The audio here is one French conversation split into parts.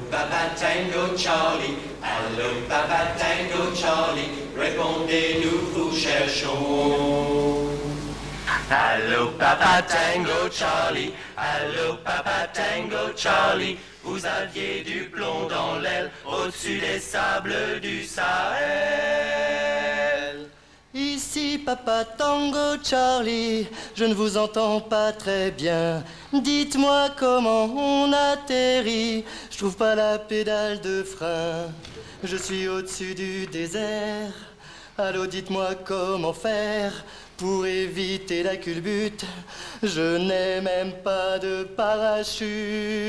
Papa Tango Charlie, allô Papa Tango Charlie, répondez-nous, vous cherchons. Allô Papa Tango Charlie, allô Papa Tango Charlie, vous aviez du plomb dans l'aile au-dessus des sables du Sahel. Ici Papa Tango Charlie, je ne vous entends pas très bien. Dites-moi comment on atterrit, je trouve pas la pédale de frein. Je suis au-dessus du désert, allô dites-moi comment faire pour éviter la culbute. Je n'ai même pas de parachute.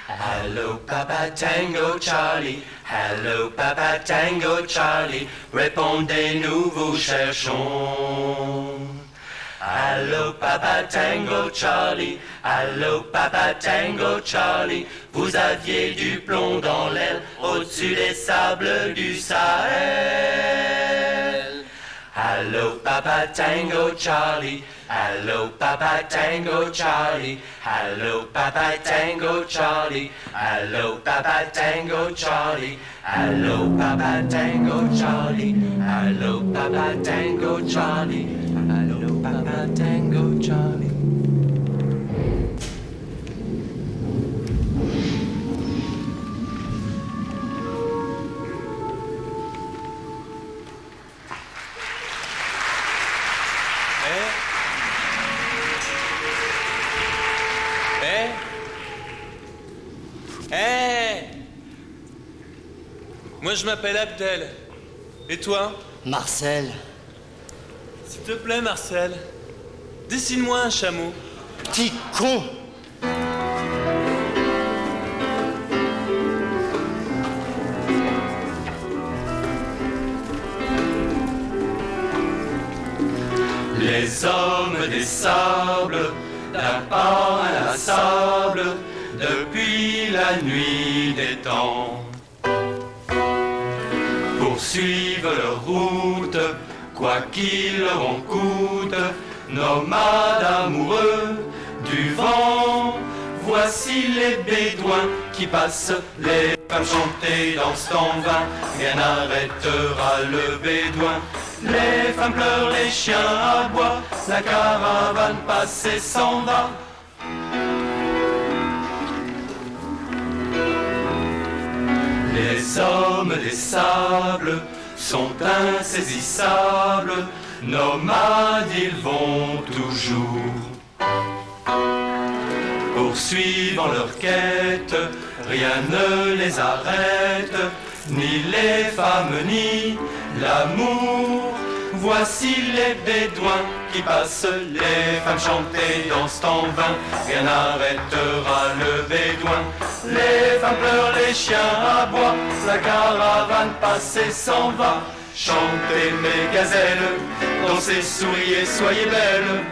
Hello Papa Tango Charlie, hello Papa Tango Charlie, répondez-nous, vous cherchons. Hello Papa Tango Charlie, hello Papa Tango Charlie, vous aviez du plomb dans l'aile au-dessus des sables du Sahel. Hello Papa Tango Charlie, hello Papa Tango Charlie, hello Papa Tango Charlie, hello Papa Tango Charlie, hello Papa Tango Charlie, hello Papa Tango Charlie, hello Papa Tango Charlie. Moi je m'appelle Abdel. Et toi? Marcel. S'il te plaît Marcel, dessine-moi un chameau. Petit con! Les hommes des sables, d'un pas inlassable, depuis la nuit des temps, poursuivent leur route, quoi qu'il leur en coûte, nomades amoureux du vent. Voici les bédouins qui passent, les femmes chanter dans ce temps vain, rien n'arrêtera le bédouin. Les femmes pleurent, les chiens aboient, la caravane passe et s'en va. Les hommes des sables sont insaisissables, nomades ils vont toujours. Poursuivant leur quête, rien ne les arrête, ni les femmes ni l'amour. Voici les bédouins qui passent, les femmes chanter dans ce temps vain, rien n'arrêtera le bédouin. Les femmes pleurent, les chiens aboient, la caravane passe et s'en va. Chantez mes gazelles, dansez, souriez, soyez belles,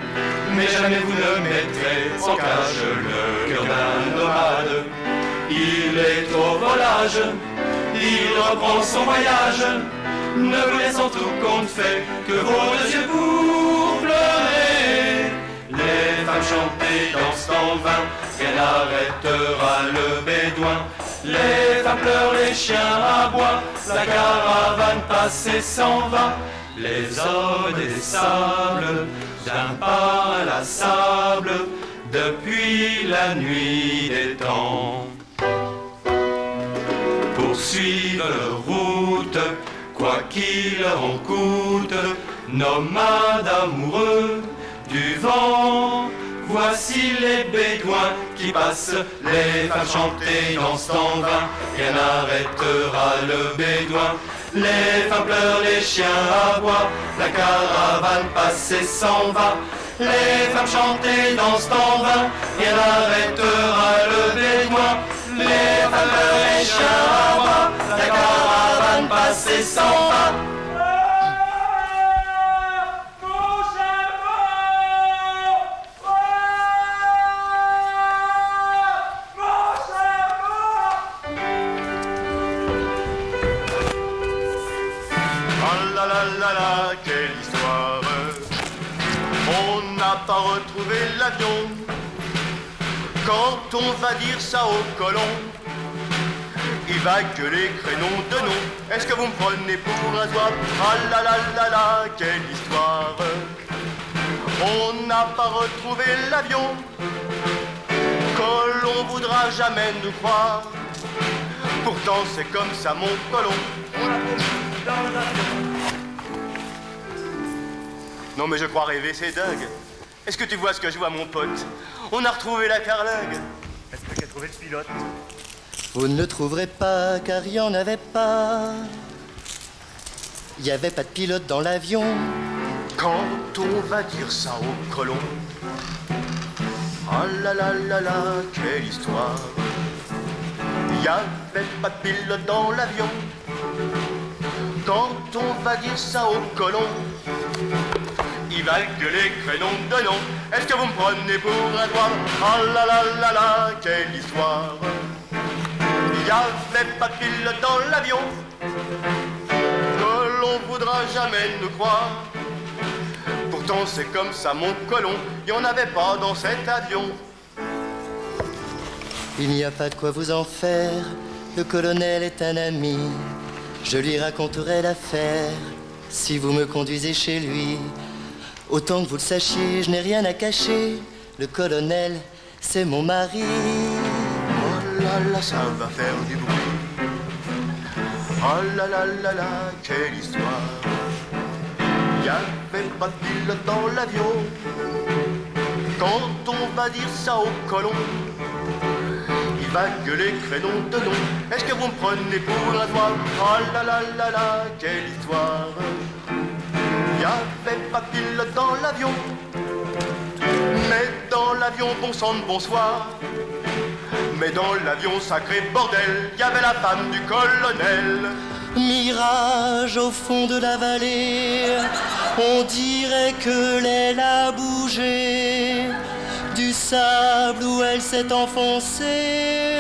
mais jamais vous ne mettrez en cage le cœur d'un nomade. Il est au volage, il reprend son voyage, ne vous laissant tout compte fait que vos deux yeux pour pleurer. Les femmes chanter dans ce temps vain, rien n'arrêtera le bédouin. Les femmes pleurent, les chiens aboient, la caravane passe et s'en va. Les hommes des sables, d'un pas inlassable, depuis la nuit des temps, poursuivent leur route, quoi qu'il leur en coûte, nomades amoureux du vent. Voici les bédouins qui passent, les femmes chanter dans ce temps vain, rien n'arrêtera le bédouin. Les femmes pleurent, les chiens aboient, la caravane passe et s'en va. Les femmes chanter dans ce temps vain, rien n'arrêtera le bédouin. Les femmes pleurent, les chiens aboient, la caravane passe et s'en va. Quelle histoire! On n'a pas retrouvé l'avion. Quand on va dire ça aux colons, Il va gueuler crénom de nom. Est-ce que vous me prenez pour un oiseau? Ah là là là là, quelle histoire. On n'a pas retrouvé l'avion. Colon voudra jamais nous croire. Pourtant c'est comme ça mon colon. Non mais je crois rêver, c'est dingue. Est-ce que tu vois ce que je vois mon pote? On a retrouvé la carlingue. Est-ce que tu as trouvé le pilote? Vous ne le trouverez pas car il n'y en avait pas. Il n'y avait pas de pilote dans l'avion. Quand on va dire ça au colon. Ah là là là là, quelle histoire. Il n'y avait pas de pilote dans l'avion. Quand on va dire ça au colon, il va gueuler crénom de nom. Est-ce que vous me prenez pour un doigt? Ah là là là là, quelle histoire. Il n'y avait pas de pilote dans l'avion. Que l'on voudra jamais nous croire. Pourtant c'est comme ça mon colon. Il n'y en avait pas dans cet avion. Il n'y a pas de quoi vous en faire. Le colonel est un ami. Je lui raconterai l'affaire si vous me conduisez chez lui. Autant que vous le sachiez, je n'ai rien à cacher. Le colonel, c'est mon mari. Oh là là, ça va faire du bruit. Oh là là là là, quelle histoire. Il n'y avait pas de pilote dans l'avion. Quand on va dire ça au colon, il va gueuler crénom de nom. Est-ce que vous me prenez pour un doigt? Oh là là là là, quelle histoire. Il n'y avait pas de pilote dans l'avion. Mais dans l'avion, bon sang de bonsoir. Mais dans l'avion, sacré bordel, il y avait la femme du colonel. Mirage au fond de la vallée, on dirait que l'aile a bougé. Du sable où elle s'est enfoncée,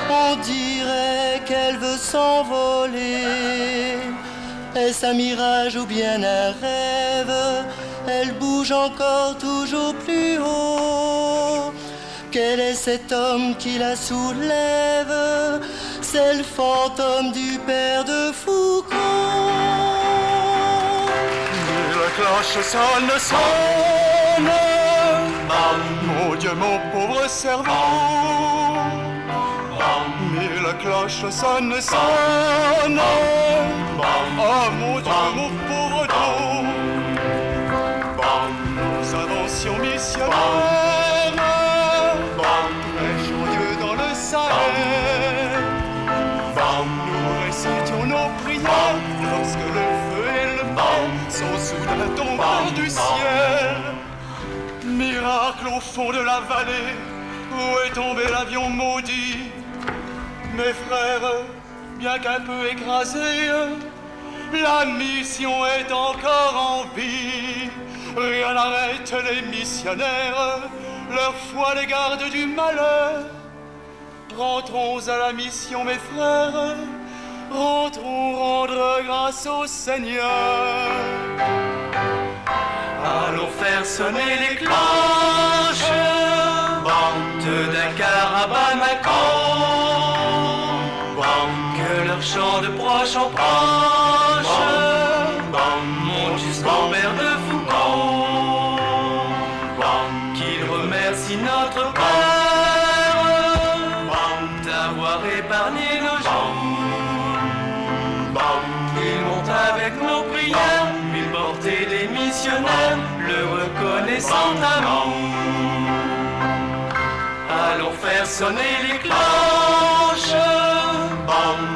on dirait qu'elle veut s'envoler. Est-ce un mirage ou bien un rêve? Elle bouge encore toujours plus haut. Quel est cet homme qui la soulève? C'est le fantôme du père de Foucault. La cloche sonne, sonne. Mon Dieu, mon pauvre cerveau. Mais la cloche sonne, sonne. Oh mon Dieu, mon pauvre dos. Nos inventions missionnaires, prêchons Dieu dans le Sahel. Nous récitions nos prières lorsque le feu et le vent sont soudain tombés du ciel. Miracle au fond de la vallée, où est tombé l'avion maudit. Mes frères, bien qu'un peu écrasés, la mission est encore en vie. Rien n'arrête les missionnaires, leur foi les garde du malheur. Rentrons à la mission, mes frères, rentrons rendre grâce au Seigneur. Allons faire sonner les cloches de Dakar à Bamako, que leur chant de proche en proche monte jusqu'en mer de Foucault, qu'ils remercient notre Père d'avoir épargné nos jours. Ils montent avec nos prières, ils portaient des missionnaires, le reconnaissant amour. Allons faire sonner les cloches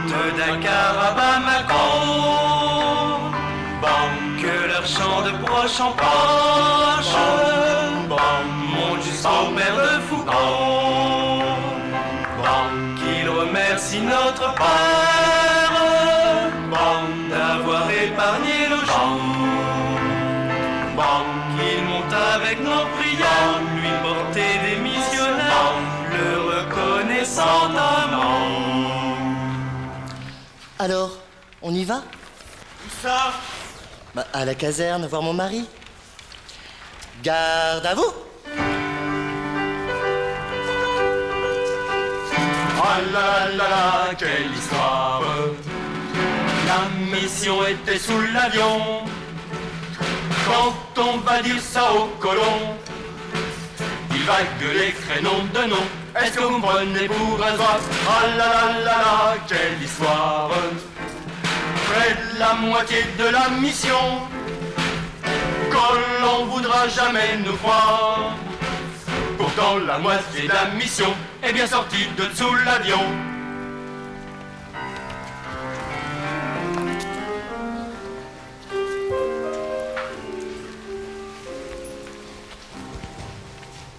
de Dakar à Bamako, que leur chant de proche en proche monte jusqu'au père de Foucault, qu'ils remercient notre Père d'avoir épargné nos jours, qu'ils montent avec nos prières, lui porter des missionnaires, le reconnaissant amour. Alors, on y va? Où ça? Bah, à la caserne, voir mon mari. Garde à vous! Ah Ah là là là, quelle histoire! La mission était sous l'avion. Quand on va dire ça au colon, il va gueuler crénom de nom. Est-ce que vous me prenez pour un zouave? Ah là là là là, quelle histoire! Près de la moitié de la mission, Colomb voudra jamais nous croire. Pourtant la moitié de la mission est bien sortie de dessous l'avion.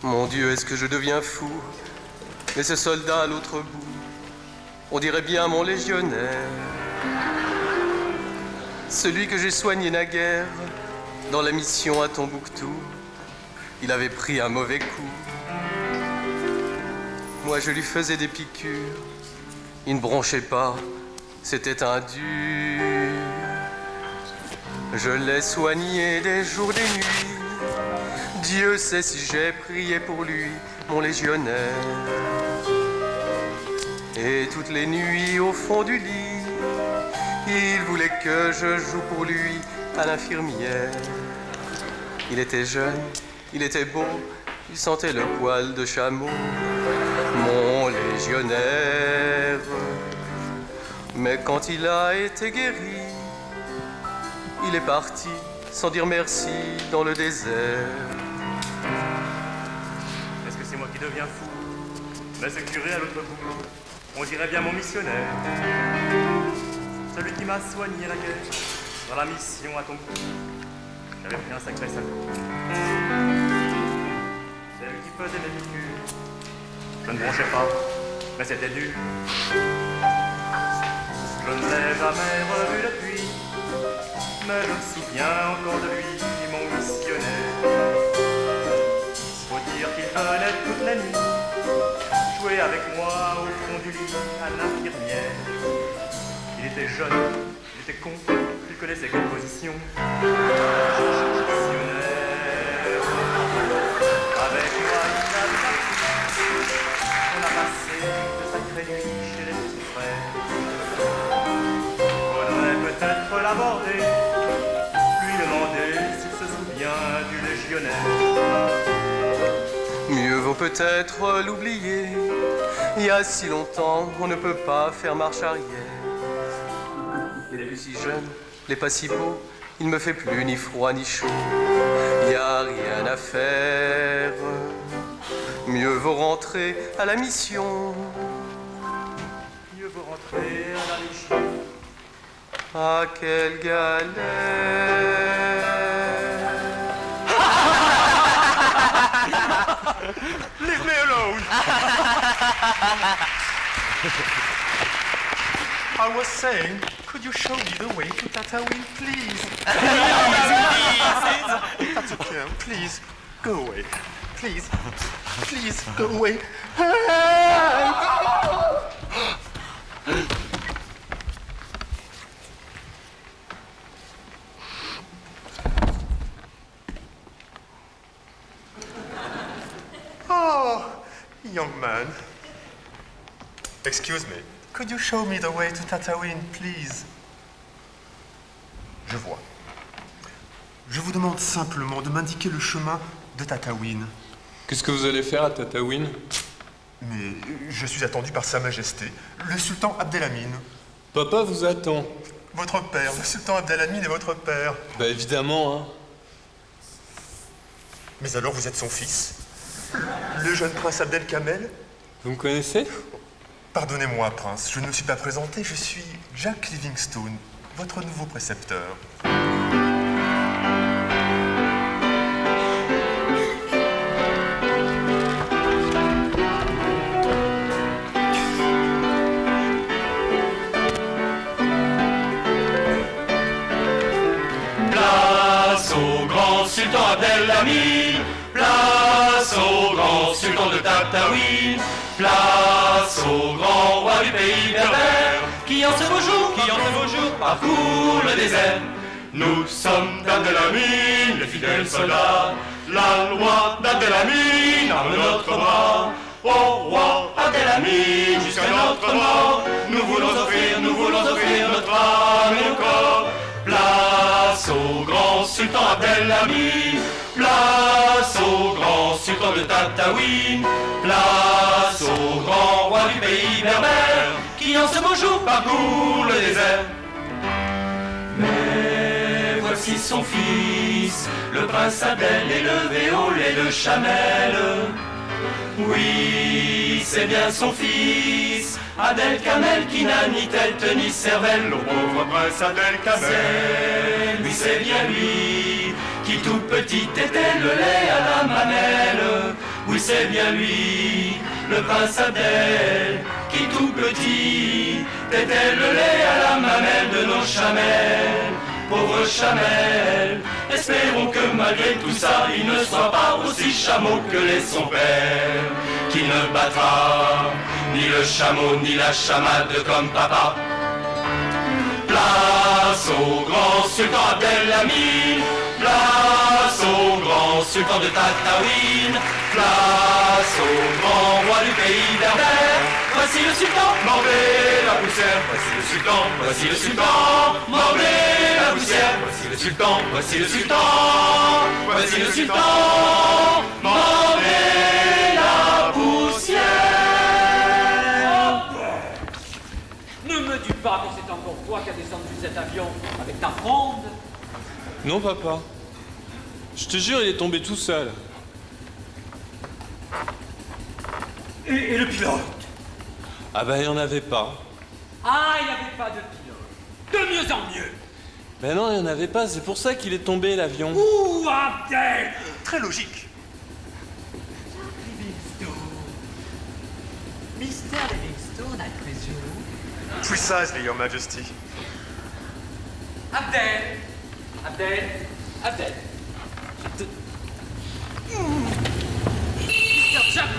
Mon Dieu, est-ce que je deviens fou? Mais ce soldat à l'autre bout, on dirait bien mon légionnaire, celui que j'ai soigné naguère dans la mission à Tombouctou. Il avait pris un mauvais coup. Moi, je lui faisais des piqûres. Il ne bronchait pas, c'était un dur. Je l'ai soigné des jours, des nuits. Dieu sait si j'ai prié pour lui, mon légionnaire. Et toutes les nuits au fond du lit, il voulait que je joue pour lui à l'infirmière. Il était jeune, il était beau, il sentait le poil de chameau, mon légionnaire. Mais quand il a été guéri, il est parti sans dire merci dans le désert. Est-ce que c'est moi qui deviens fou? Mais ce curé à l'autre bout, on dirait bien mon missionnaire, celui qui m'a soigné la guerre dans la mission à Tombouctou. J'avais pris un sacré sale coup. C'est lui qui faisait mes piqûres. Je ne bronchais pas, mais c'était dur. Je ne l'ai jamais revu depuis, mais je me souviens encore de lui, mon missionnaire. Faut dire qu'il venait toutes les nuits jouer avec moi au fond du lit à l'infirmière. Il était jeune, il était con, il connaissait compositions. Missionnaire, avec moi il a vécu. On a passé de sacrées nuits chez les petits frères. Faudrait peut-être l'aborder, lui demander s'il se souvient du légionnaire. Mieux vaut peut-être l'oublier. Il y a si longtemps, on ne peut pas faire marche arrière. Il est si jeune, il n'est pas si beau, il ne me fait plus ni froid ni chaud. Il n'y a rien à faire. Mieux vaut rentrer à la mission. Mieux vaut rentrer à la légion. Ah, quelle galère! Leave me alone! I was saying, could you show me the way to Tatooine, please? That's okay, please, go away. Please, please, go away. Oh, young man. Excuse me. Could you show me the way to Tatooine, please? Je vois. Je vous demande simplement de m'indiquer le chemin de Tatooine. Qu'est-ce que vous allez faire à Tatooine? Mais je suis attendu par Sa Majesté, le sultan Abdelhamid. Papa vous attend. Votre père, le sultan Abdelhamid est votre père. Bah évidemment, hein. Mais alors vous êtes son fils? Le jeune prince Abdelkamel? Vous me connaissez? Pardonnez-moi, prince, je ne me suis pas présenté, je suis Jack Livingstone, votre nouveau précepteur. Place au grand sultan Abdelhamid, place au grand sultan de Tatooine, place au grand roi du pays berbère, qui en ce beau jour, parcourt le désert. Nous sommes d'Abdelhamid, les fidèles soldats, la loi d'Abdelhamid arme notre bras. Au roi Abdelhamid, jusqu'à notre mort. Nous voulons offrir notre âme et nos corps. Place au grand sultan Abdelhamid, place au grand sultan de Tataouine, place au grand roi du pays berbère, qui en ce beau jour parcourt le désert. Mais voici son fils, le prince Abdel, élevé au lait de Chamel. Oui, c'est bien son fils, Abdel Kamel, qui n'a ni tête ni cervelle. Le pauvre prince Abdel Kamel, C'est bien lui, qui tout petit était le lait à la mamelle. Oui, c'est bien lui, le prince Abdel, qui tout petit était le lait à la mamelle de nos Chamel. Pauvre Chamel, espérons que malgré tout ça, il ne soit pas aussi chameau que l'est son père, qui ne battra ni le chameau ni la chamade comme papa. Place au grand sultan Abdelhamid, place au grand sultan de Tataouine, place au grand roi du pays berbère. Voici le sultan, mordez la poussière. Voici le sultan, voici le sultan, mordez la poussière. Voici le sultan, voici le sultan, voici le sultan, mordez la poussière. Ne me dis pas que c'est encore toi qui as descendu cet avion avec ta fronde. Non, papa. Je te jure, il est tombé tout seul. Et le pilote? Ah ben, il n'y en avait pas. Ah, il n'y avait pas de pilote. De mieux en mieux. Ben non, il n'y en avait pas, c'est pour ça qu'il est tombé, l'avion. Ouh, Abdel! très logique. Mr. Livingstone, I presume. Precisely, Your Majesty. Abdel! Abdel! Abdel! Mr. Jack!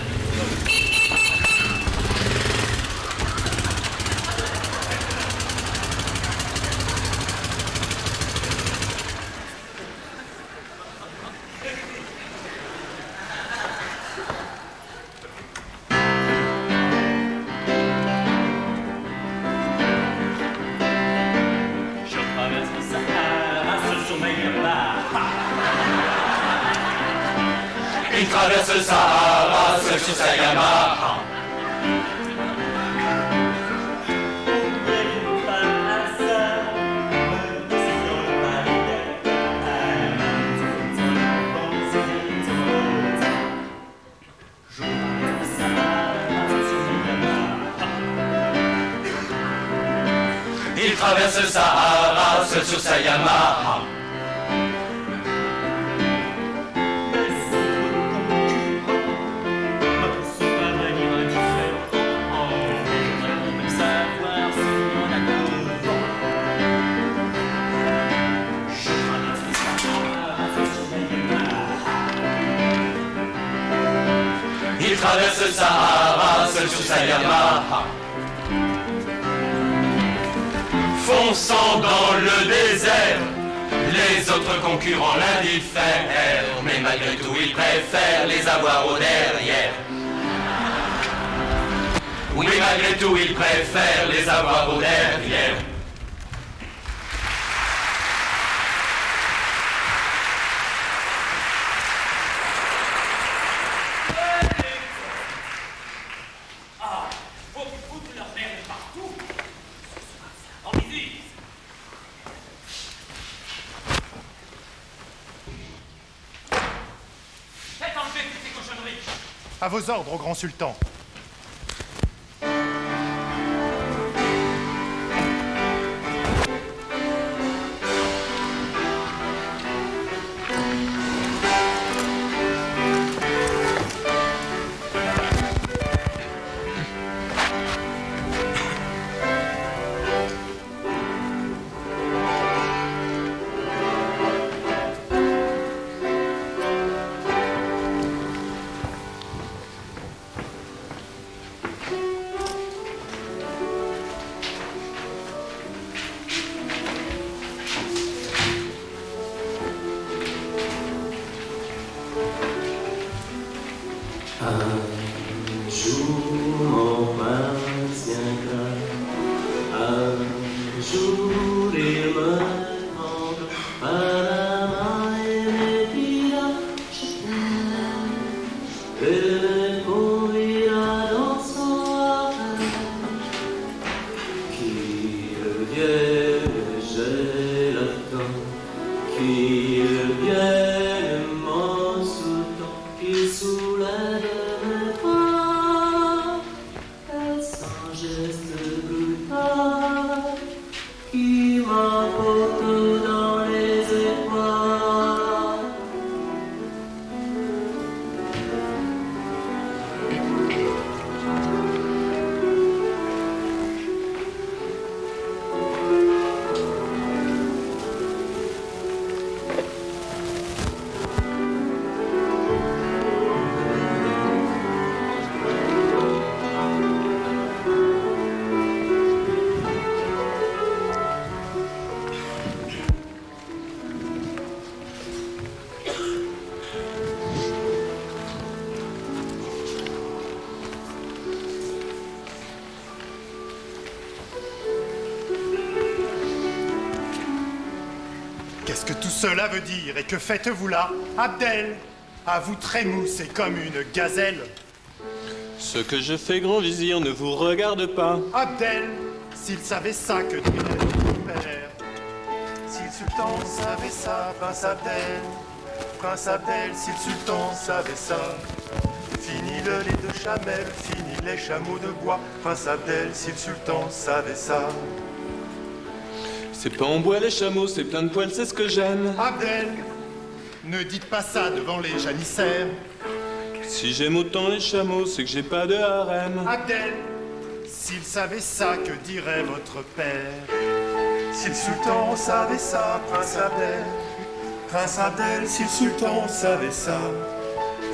Il traverse le Sahara seul sur sa Yamaha. Il traverse le Sahara seul sur sa Yamaha. Il traverse le Sahara seul sur sa Yamaha. Fonçant dans le désert, les autres concurrents l'indiffèrent, mais malgré tout il préfère les avoir au derrière. Oui, malgré tout il préfère les avoir au derrière. À vos ordres, au grand sultan. Qu'est-ce que tout cela veut dire et que faites-vous là, Abdel? À vous trémousser comme une gazelle. Ce que je fais, grand vizir, ne vous regarde pas. Abdel, s'il savait ça, que dirait votre père? Si le sultan savait ça, Prince Abdel, si le sultan savait ça. Fini le lait de chamelle, fini les chameaux de bois, Prince Abdel, si le sultan savait ça. C'est pas en bois les chameaux, c'est plein de poils, c'est ce que j'aime. Abdel, ne dites pas ça devant les janissaires. Si j'aime autant les chameaux, c'est que j'ai pas de harem. Abdel, s'il savait ça, que dirait votre père? Si le sultan savait ça, Prince Abdel, si le sultan savait ça.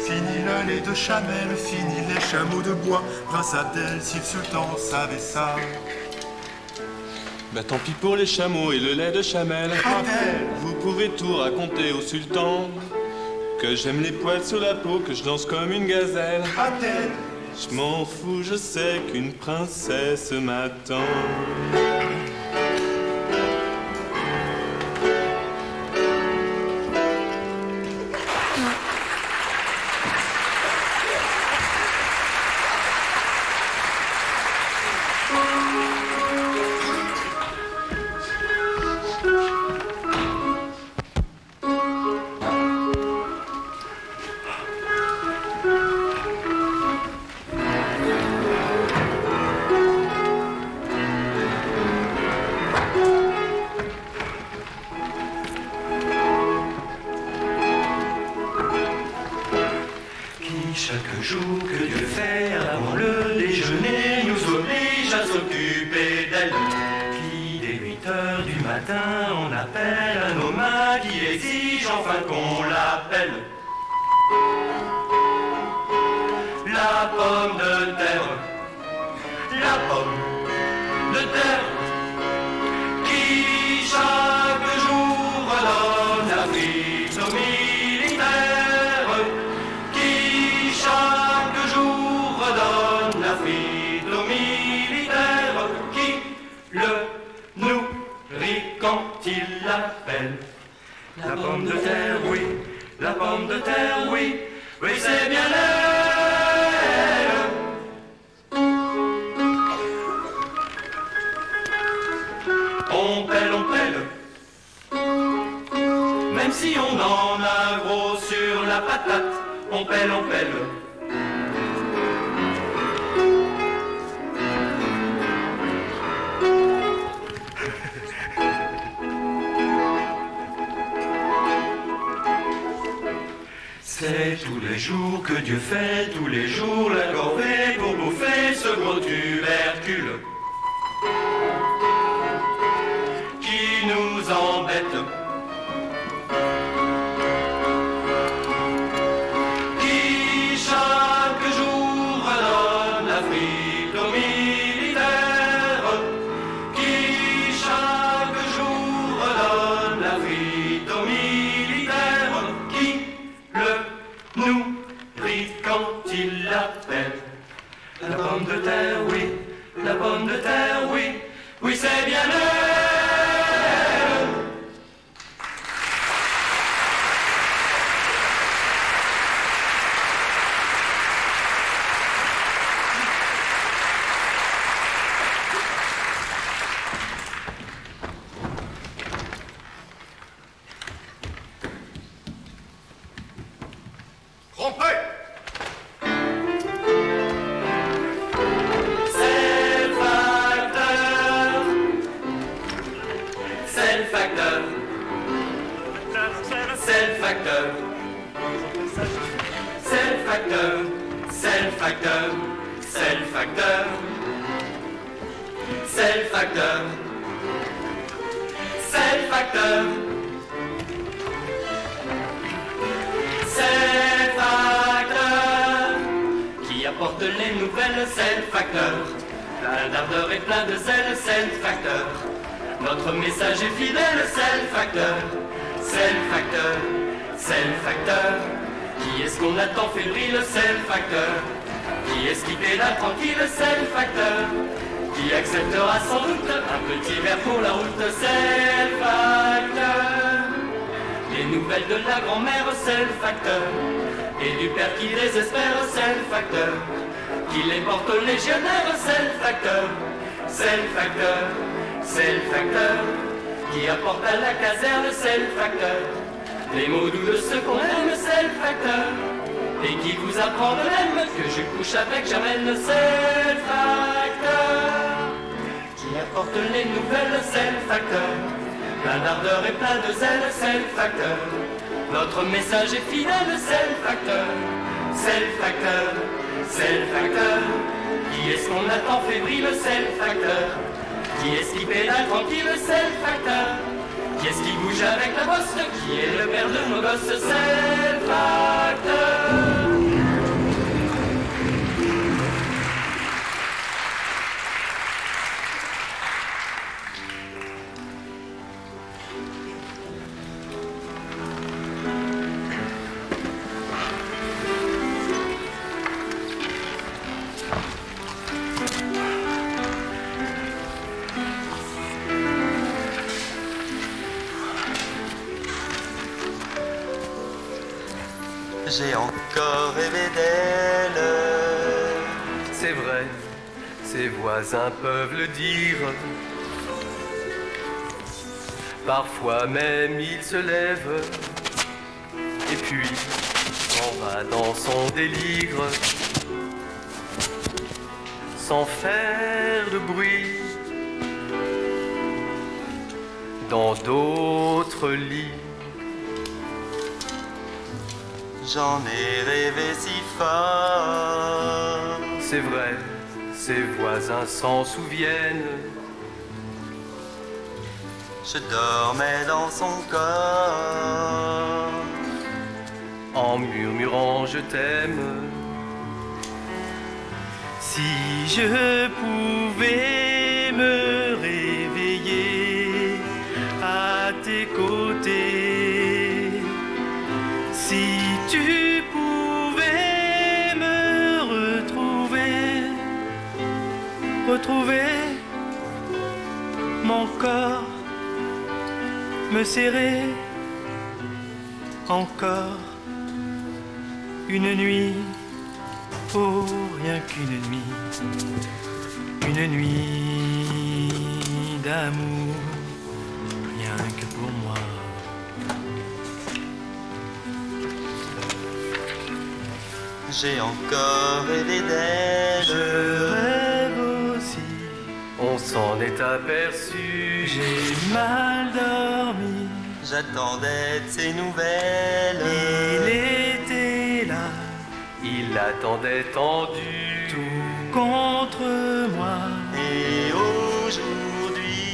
Fini le lait de chamelle, fini les chameaux de bois, Prince Abdel, si le sultan savait ça. Bah tant pis pour les chameaux et le lait de chamelle. Abdel, vous pouvez tout raconter au sultan. Que j'aime les poils sur la peau, que je danse comme une gazelle. Abdel, je m'en fous, je sais qu'une princesse m'attend. Chaque jour que Dieu fait avant le déjeuner nous oblige à s'occuper d'elle. Qui dès 8 heures du matin on appelle à nos mains, qui exige enfin qu'on l'appelle. La pomme de terre, la pomme de terre, qui chaque jour donne la frite aux militaires. Chaque jour redonne la frite aux militaires, qui le nourrit quand il l'appelle. La pomme de terre, oui, la pomme de terre, oui, oui c'est bien elle. On pèle, même si on en a gros sur la patate. On pèle, on pèle. C'est tous les jours que Dieu fait, tous les jours la corvée pour bouffer ce gros tubercule qui nous embête. La pomme de terre, oui, la pomme de terre, oui, oui c'est bien elle. Rompez! C'est le facteur, c'est le facteur, c'est le facteur, c'est le facteur, c'est le facteur, c'est le facteur, c'est le facteur qui apporte les nouvelles, c'est le facteur, plein d'ardeur et plein de zèle, c'est le facteur, notre message est fidèle, c'est le facteur. C'est le facteur, c'est le facteur. Qui est-ce qu'on attend fébrile? C'est le facteur. Qui est-ce qui pédale tranquille? C'est le facteur. Qui acceptera sans doute un petit verre pour la route? C'est le facteur. Les nouvelles de la grand-mère, c'est le facteur. Et du père qui désespère, c'est le facteur. Qui les porte légionnaires, c'est le facteur. C'est le facteur, c'est le facteur. Qui apporte à la caserne, c'est le facteur. Les mots doux de ceux qu'on aime, c'est le facteur. Et qui vous apprend de même que je couche avec Jamel, c'est le facteur. Qui apporte les nouvelles, c'est le facteur. Plein d'ardeur et plein de zèle, c'est le facteur. Notre message est fidèle, c'est le facteur. C'est le facteur, c'est le facteur. Qui est-ce qu'on attend fébrile, c'est le facteur. Qui est-ce qui pédale tranquille, c'est le facteur. Qui est-ce qui bouge avec la bosse, qui est le père de nos gosses, c'est le facteur. J'ai encore rêvé d'elle. C'est vrai, ses voisins peuvent le dire. Parfois même il se lève et puis s'en va dans son délire, sans faire de bruit. Dans d'autres lits, j'en ai rêvé si fort. C'est vrai, ses voisins s'en souviennent. Je dormais dans son corps, en murmurant je t'aime. Si je pouvais me réveiller à tes côtés, si tu pouvais me retrouver mon corps, me serrer encore une nuit, oh rien qu'une nuit d'amour, rien que pour moi. J'ai encore rêvé d'elle. Je rêve aussi, on s'en est aperçu. J'ai mal dormi, j'attendais de ses nouvelles. Il était là, il attendait tendu, tout contre moi. Et aujourd'hui,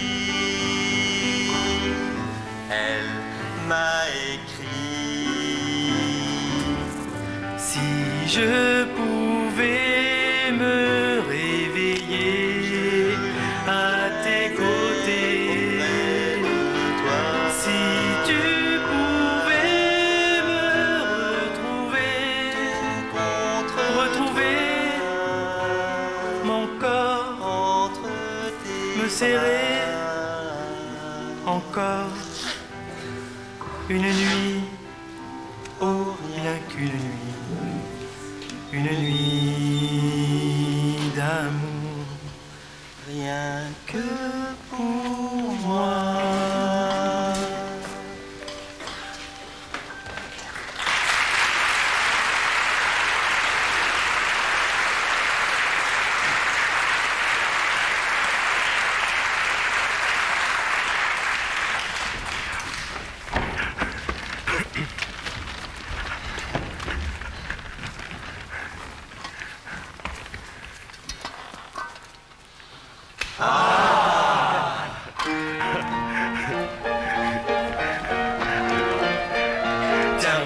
elle m'a écrit: si je pouvais me réveiller à tes côtés, si tu pouvais me retrouver mon corps entre tes me serrer encore une nuit, oh rien qu'une nuit d'amour, rien que pour moi.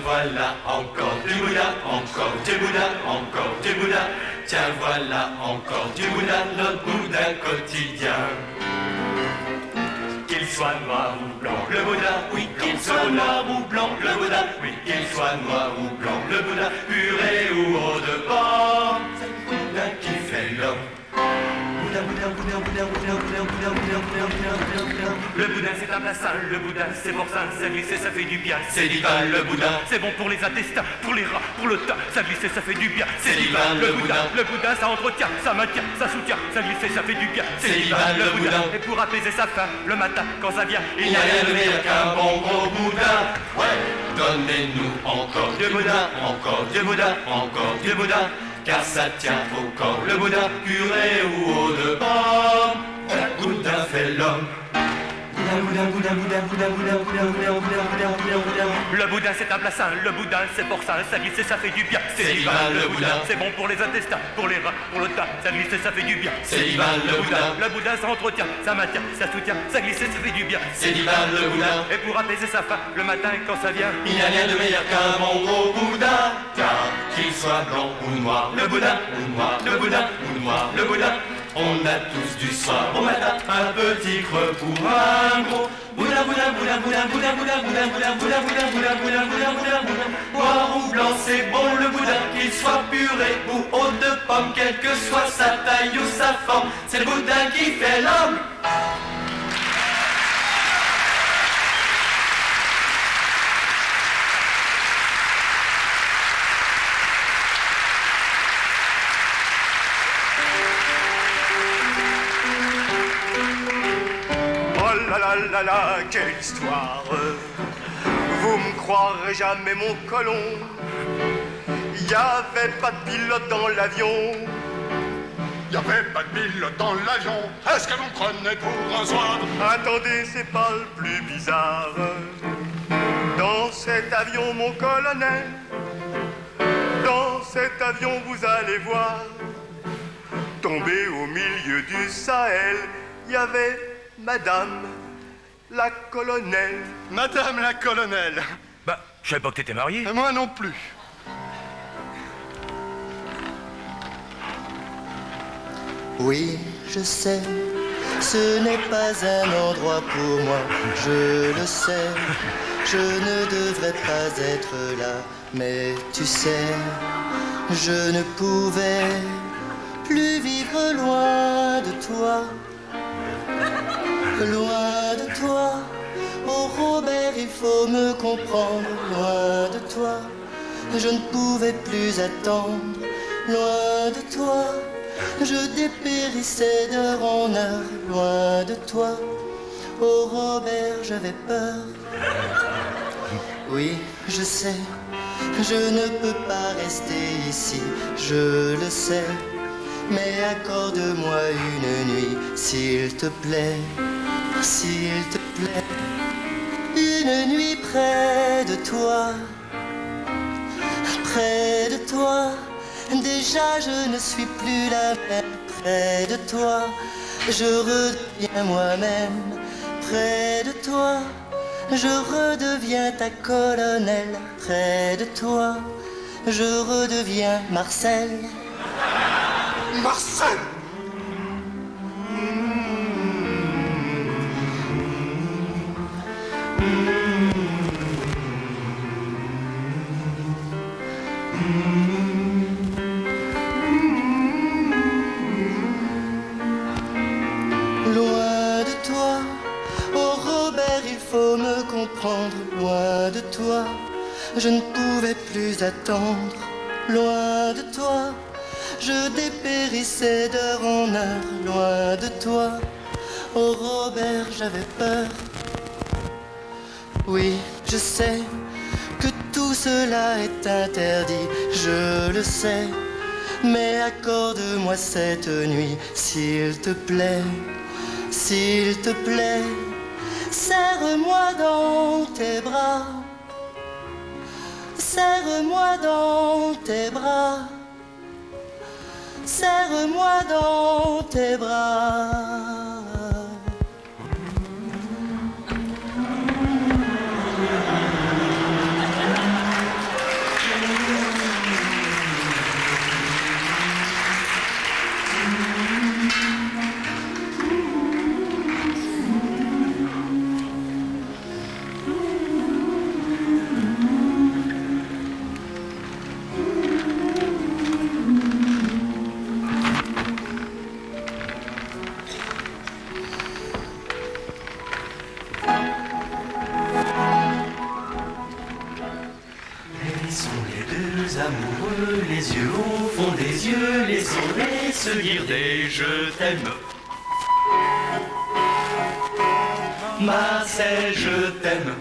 Voilà encore du Bouddha, encore du Bouddha, encore du Bouddha. Tiens, voilà encore du Bouddha, notre Bouddha quotidien. Qu'il soit noir ou blanc, le Bouddha, oui, qu'il soit noir ou blanc, le Bouddha, oui, qu'il soit noir ou blanc, le Bouddha, purée ou haut de bord, c'est le Bouddha qui fait l'homme. Bouddha, Le boudin c'est un plassin, le boudin c'est pour ça glisse et ça fait du bien. C'est divin le boudin. C'est bon pour les intestins, pour les rats, pour le tas, ça glisse et ça fait du bien. C'est divin le boudin. Le boudin ça entretient, ça maintient, ça soutient, ça glisse et ça fait du bien. C'est divin le boudin. Et pour apaiser sa faim, le matin quand ça vient, il n'y a rien de meilleur qu'un bon gros boudin. Ouais, donnez-nous encore du boudin, encore du boudin, encore du boudin, car ça tient au corps. Le boudin puré ou eau de pomme, le boudin fait l'homme. Le boudin c'est un plassin, le boudin c'est pour ça glisse et ça fait du bien. C'est divin le boudin. C'est bon pour les intestins, pour les rats, pour le tas, ça glisse et ça fait du bien. C'est divin le boudin. Le boudin ça entretient, ça maintient, ça soutient, ça glisse et ça fait du bien. C'est divin le boudin. Et pour apaiser sa faim, le matin quand ça vient, il n'y a rien de meilleur qu'un bon gros boudin, car qu'il soit blanc ou noir, le boudin, ou noir, le boudin, ou noir, le boudin. On a tous du soir au matin un petit creux pour un gros boudin, boudin, boudin, boudin, boudin, boudin, boudin, boudin, boudin, boudin, boudin, boudin, boudin, boudin, boudin. Noir ou blanc, c'est bon le boudin, qu'il soit puré ou eau de pomme, quelle que soit sa taille ou sa forme, c'est le boudin qui fait l'homme. La la, quelle histoire! Vous me croirez jamais mon colon. Y avait pas de pilote dans l'avion. Y avait pas de pilote dans l'avion. Est-ce que l'on prenait pour un soir? Attendez, c'est pas le plus bizarre. Dans cet avion, mon colonel, dans cet avion, vous allez voir, tomber au milieu du Sahel, y avait Madame la colonelle. Madame la colonelle. Bah, je savais pas que t'étais marié. Moi non plus. Oui, je sais, ce n'est pas un endroit pour moi, je le sais. Je ne devrais pas être là, mais tu sais, je ne pouvais plus vivre loin de toi. Loin de toi, oh Robert, il faut me comprendre. Loin de toi, je ne pouvais plus attendre. Loin de toi, je dépérissais d'heure en heure. Loin de toi, oh Robert, j'avais peur. Oui, je sais, je ne peux pas rester ici, je le sais. Mais accorde-moi une nuit, s'il te plaît. S'il te plaît, une nuit près de toi, près de toi. Déjà je ne suis plus la même. Près de toi, je redeviens moi-même. Près de toi, je redeviens ta colonelle. Près de toi, je redeviens Marcel. Marcel! Loin de toi, oh Robert, il faut me comprendre. Loin de toi, je ne pouvais plus attendre. Loin de toi, je dépérissais d'heure en heure. Loin de toi, oh Robert, j'avais peur. Oui, je sais que tout cela est interdit, je le sais. Mais accorde-moi cette nuit, s'il te plaît, s'il te plaît. Serre-moi dans tes bras, serre-moi dans tes bras, serre-moi dans tes bras. dire des je t'aime. Marseille, je t'aime.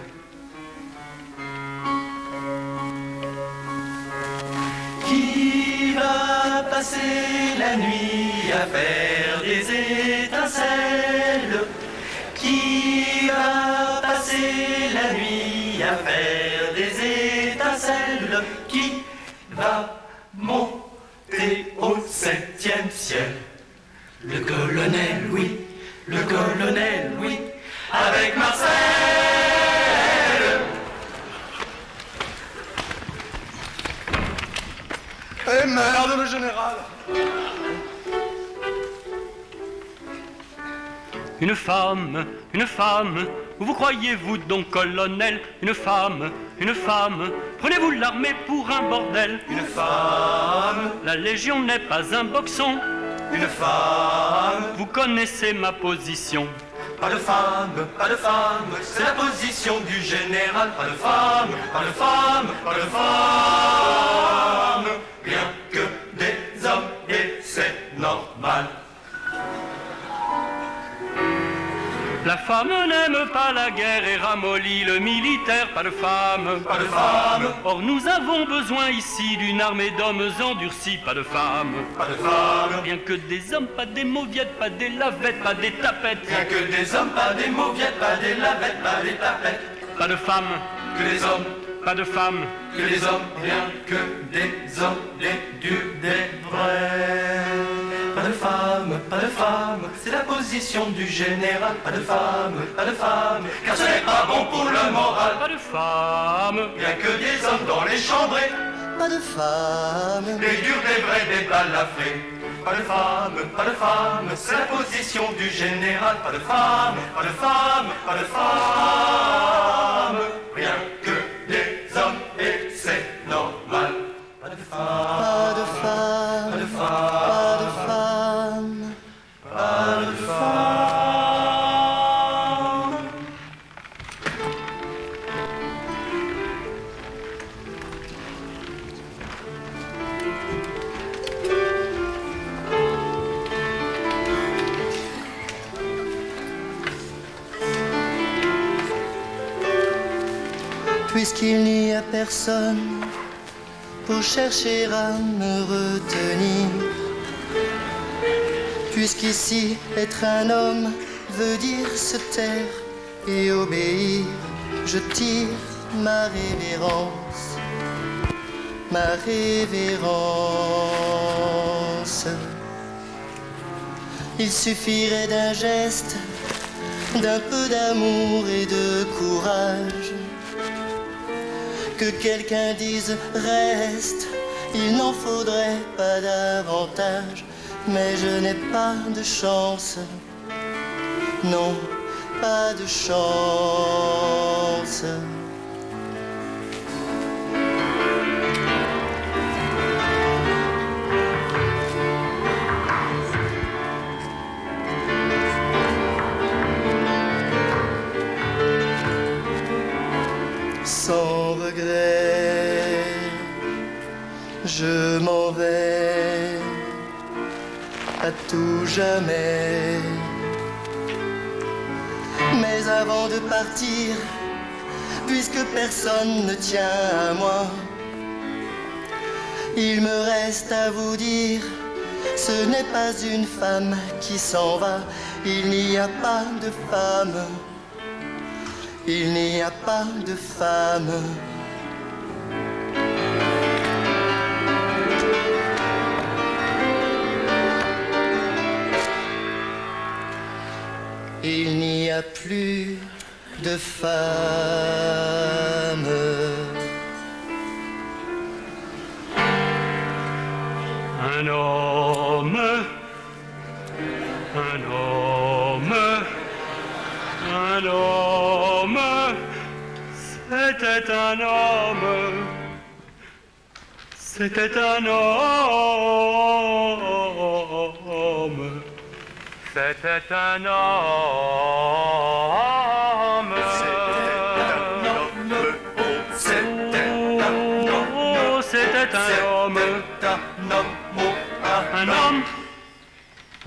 Qui va passer la nuit à faire des étincelles? Qui va passer la nuit à faire des étincelles? Qui va monter au 7e ciel? Le colonel, oui, le colonel, oui, avec Marcel. Eh merde, le général! Une femme, où vous croyez-vous donc, colonel? Une femme, prenez-vous l'armée pour un bordel? Une femme, la Légion n'est pas un boxon. Une femme, vous connaissez ma position. Pas de femme, c'est la position du général. Pas de femme, pas de femme, pas de femme, rien que des hommes et c'est normal. La femme n'aime pas la guerre et ramollit le militaire, pas de femme, pas de femme. Or nous avons besoin ici d'une armée d'hommes endurcis, pas de femme, pas de femme. Rien que des hommes, pas des mauviettes, pas des lavettes, pas des tapettes. Rien que des hommes, pas des mauviettes, pas des lavettes, pas des tapettes. Pas de femmes, que les hommes, pas de femmes, que les hommes, rien que des hommes, des durs, des vrais. Pas de femme, c'est la position du général. Pas de femme, car ce n'est pas bon pour le moral. Pas de femme, rien que des hommes dans les chambrées. Pas de femme, des durs, des vrais, des balafrés. Pas de femme, c'est la position du général. Pas de femme, pas de femme, pas de femme, rien que des hommes et c'est normal. Pas de femme, pas de femme, pas de femme, pas de femme, pas de femme. Puisqu'il n'y a personne pour chercher à me retenir, puisqu'ici être un homme veut dire se taire et obéir, je tire ma révérence, ma révérence. Il suffirait d'un geste, d'un peu d'amour et de courage, que quelqu'un dise reste, il n'en faudrait pas davantage. Mais je n'ai pas de chance, non, pas de chance. Sans regret, je m'en vais à tout jamais. Mais avant de partir, puisque personne ne tient à moi, il me reste à vous dire, ce n'est pas une femme qui s'en va, il n'y a pas de femme, il n'y a pas de femme. Il n'y a plus de femme. Un homme, un homme, un homme, c'était un homme, c'était un homme. C'était un homme. C'était un homme. C'était un homme. Un homme.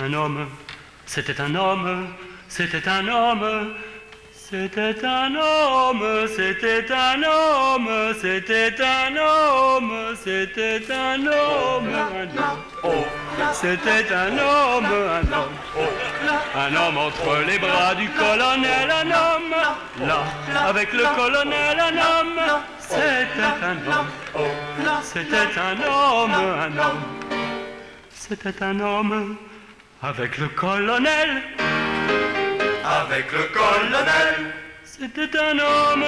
un homme, c'était un homme, c'était un homme, c'était un homme, c'était un homme, c'était un homme, c'était un homme, c'était un homme, un homme entre les bras du colonel, un homme, là, avec le colonel, un homme, c'était un homme, c'était un homme, c'était un homme, avec le colonel. Avec le colonel, c'était un homme.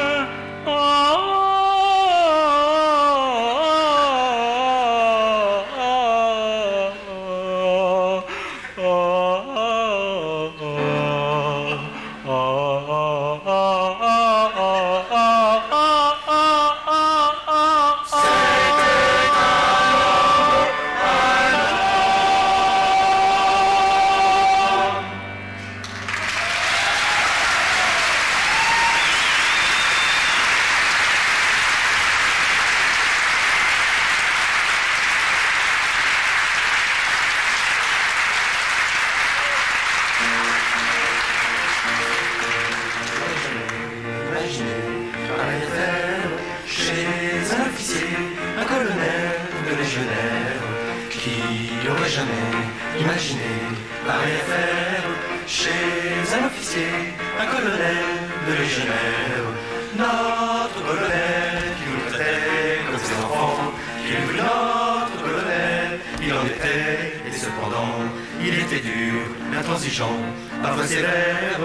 Parfois sévère,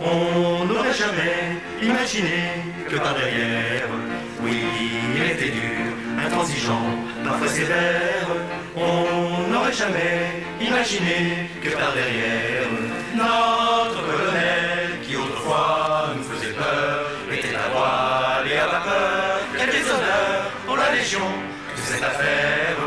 on n'aurait jamais imaginé que par derrière, oui, il était dur, intransigeant, parfois sévère, on n'aurait jamais imaginé que par derrière, notre colonel, qui autrefois nous faisait peur, était à voile et à vapeur. Quel déshonneur pour la Légion de cette affaire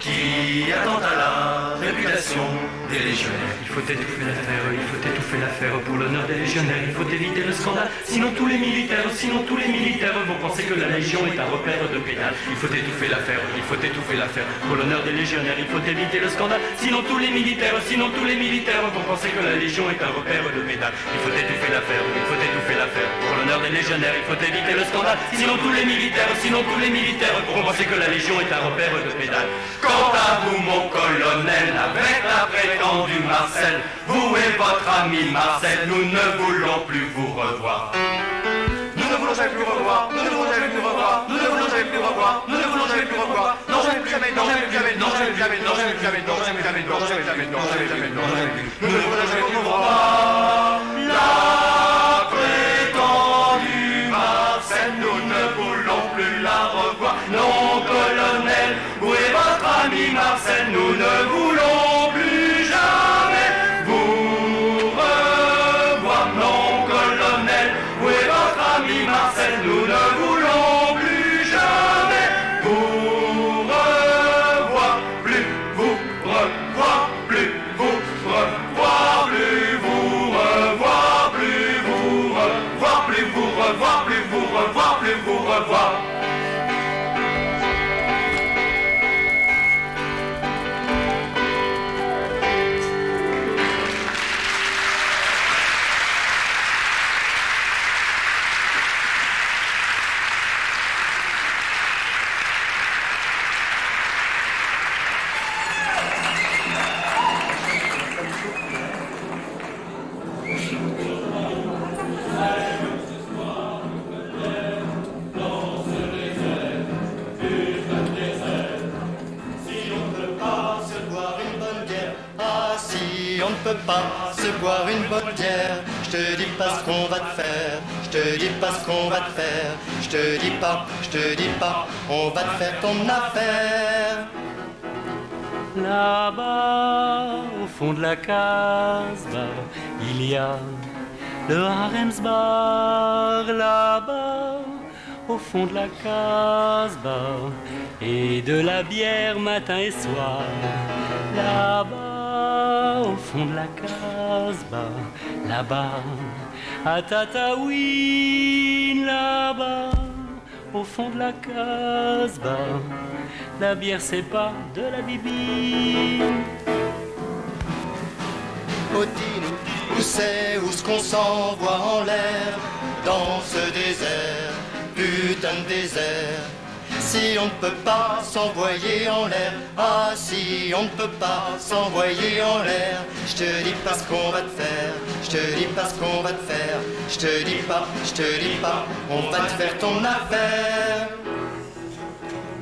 qui attend à la réputation des légionnaires. Il faut étouffer l'affaire, il faut étouffer l'affaire pour l'honneur des légionnaires. Il faut éviter le scandale, sinon tous les militaires vont penser que la Légion est un repère de pédale. Il faut étouffer l'affaire, il faut étouffer l'affaire pour l'honneur des légionnaires. Il faut éviter le scandale, sinon tous les militaires vont penser que la Légion est un repère de pédale. Il faut étouffer l'affaire, il faut étouffer l'affaire pour l'honneur des légionnaires. Il faut éviter le scandale, sinon tous les militaires vont penser que la Légion est un repère de pédale. Quant à vous, mon colonel, avec la prétendue Marcel, vous et votre ami Marcel, nous ne voulons plus vous revoir. Nous ne voulons jamais plus revoir, nous ne voulons jamais plus revoir, nous ne voulons jamais plus revoir, nous ne voulons jamais plus revoir, non jamais plus jamais, non jamais plus jamais, non jamais plus jamais, non jamais plus jamais, non jamais plus jamais, non jamais plus jamais, non jamais plus jamais, non jamais plus, nous ne voulons jamais plus revoir. La prétendue Marcel, nous ne voulons plus la revoir. Non, colonel, vous et votre ami Marcel, nous ne voulons plus jamais vous revoir. Non, colonel, vous et votre ami Marcel, nous ne voulons plus jamais vous revoir. Plus vous revoir, plus vous revoir, plus vous revoir, plus vous revoir, plus vous revoir, plus vous revoir, plus vous revoir. On ne peut pas se boire une bonne bière. Je te dis pas ce qu'on va te faire. Je te dis pas ce qu'on va te faire. Je te dis pas, on va te faire ton affaire. Là-bas, au fond de la Casbah, il y a le Haremsbar. Là-bas, au fond de la Casbah, et de la bière matin et soir. Là-bas, au fond de la Casbah, là-bas, à Tataouine, là-bas, au fond de la Casbah, la bière c'est pas de la bibine. Oh dis-nous, où c'est, où est-ce qu'on s'envoie en l'air dans ce désert, putain de désert. Si on ne peut pas s'envoyer en l'air, ah si on ne peut pas s'envoyer en l'air, je te dis pas ce qu'on va te faire, je te dis pas ce qu'on va te faire, je te dis pas, on va te faire ton affaire.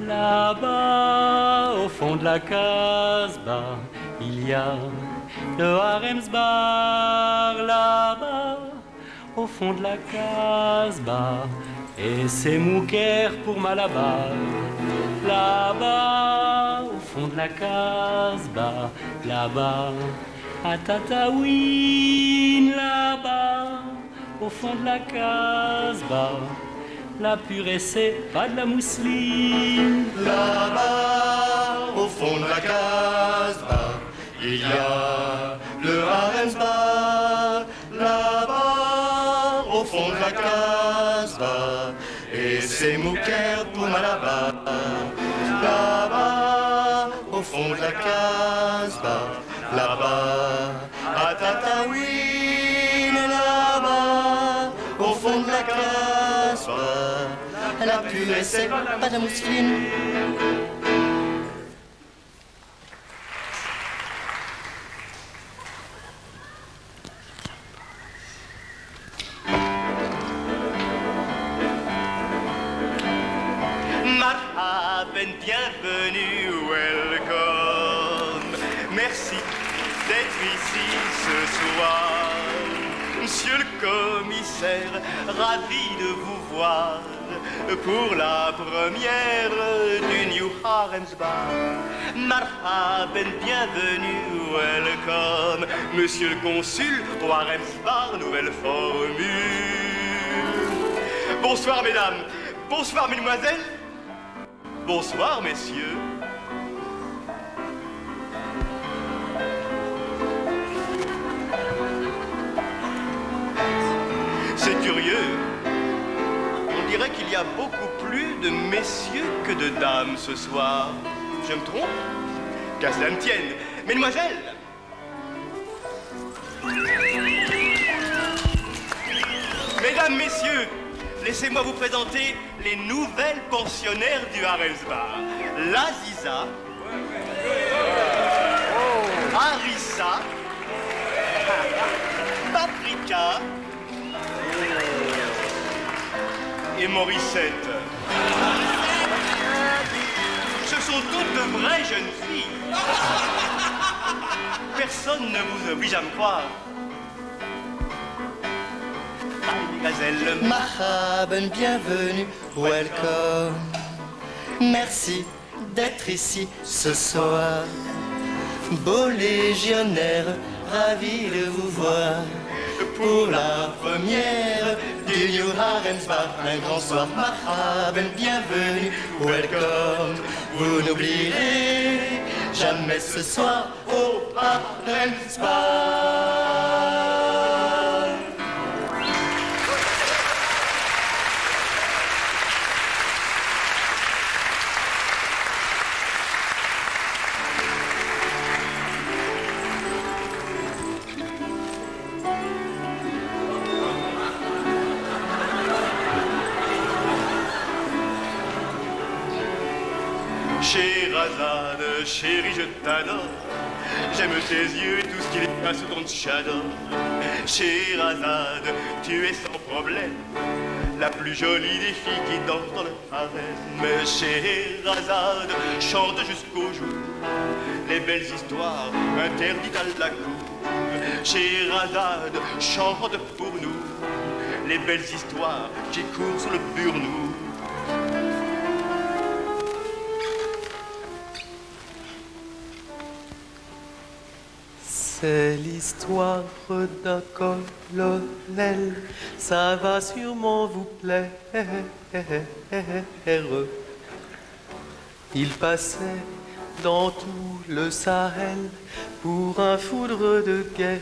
Là-bas, au fond de la Casbah, il y a le Haremsbar. Là-bas, au fond de la Casbah, et c'est Mouker pour Malabar. Là-bas, au fond de la Casbah, là-bas, à Tataouine. Là-bas, au fond de la Casbah, la purée c'est pas de la mousseline. Là-bas, au fond de la Casbah, il y a le Haremsbar. Là-bas, au fond de la Casbah, et c'est Mouker pour Malabar. Là-bas, au fond de la Casbah, là-bas, à Tataouine. Là-bas, au fond de la Casbah, la purée c'est pas de la mousseline. Bienvenue, welcome. Merci d'être ici ce soir. Monsieur le commissaire, ravi de vous voir pour la première du New Haremsbar. Marhaben, bienvenue, welcome. Monsieur le consul au Haremsbar, nouvelle formule. Bonsoir mesdames, bonsoir mesdemoiselles. Bonsoir, messieurs. C'est curieux. On dirait qu'il y a beaucoup plus de messieurs que de dames ce soir. Je me trompe? Qu'à cela ne tienne. Mesdemoiselles! Mesdames, messieurs, laissez-moi vous présenter les nouvelles pensionnaires du Haremsbar. Laziza, Harissa, Paprika et Morissette. Ce sont toutes de vraies jeunes filles. Personne ne vous oblige à me croire. Marhaban, bienvenue, welcome. Merci d'être ici ce soir. Beau légionnaire, ravi de vous voir. Pour la première du New Haremsbar, un grand soir. Marhaban, bienvenue, welcome. Vous n'oublierez jamais ce soir au Haremsbar. Scheherazade, chérie, je t'adore. J'aime tes yeux et tout ce qui les passe dont j'adore. Scheherazade, tu es sans problème la plus jolie des filles qui dansent dans le harem. Mais Scheherazade, chante jusqu'au jour les belles histoires interdites à la cour. Scheherazade, chante pour nous les belles histoires qui courent sur le burnou. C'est l'histoire d'un colonel, ça va sûrement vous plaire. Il passait dans tout le Sahel pour un foudre de guerre.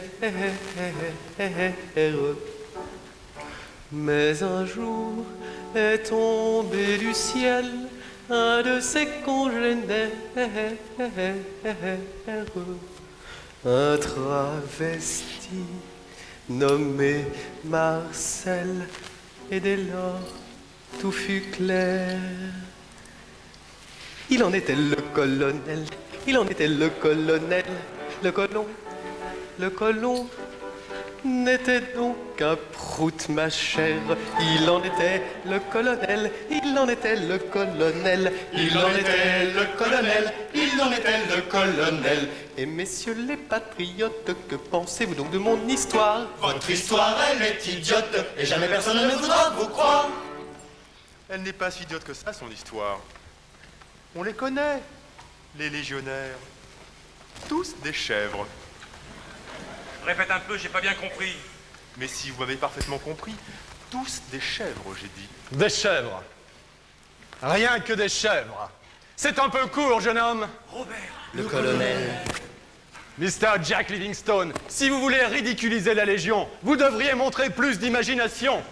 Mais un jour est tombé du ciel un de ses congénères. Un travesti nommé Marcel, et dès lors tout fut clair. Il en était le colonel, il en était le colonel, le colon n'était donc qu'un prout, ma chère. Il en était le colonel, il en était le colonel, il en était le colonel, il en était le colonel. Et messieurs les patriotes, que pensez-vous donc de mon histoire? Votre histoire, elle est idiote, et jamais personne ne voudra vous croire. Elle n'est pas si idiote que ça, son histoire. On les connaît, les légionnaires. Tous des chèvres. Répète un peu, j'ai pas bien compris. Mais si vous m'avez parfaitement compris, tous des chèvres, j'ai dit. Des chèvres. Rien que des chèvres. C'est un peu court, jeune homme. Robert. Le colonel. Mr. Jack Livingstone, si vous voulez ridiculiser la Légion, vous devriez montrer plus d'imagination.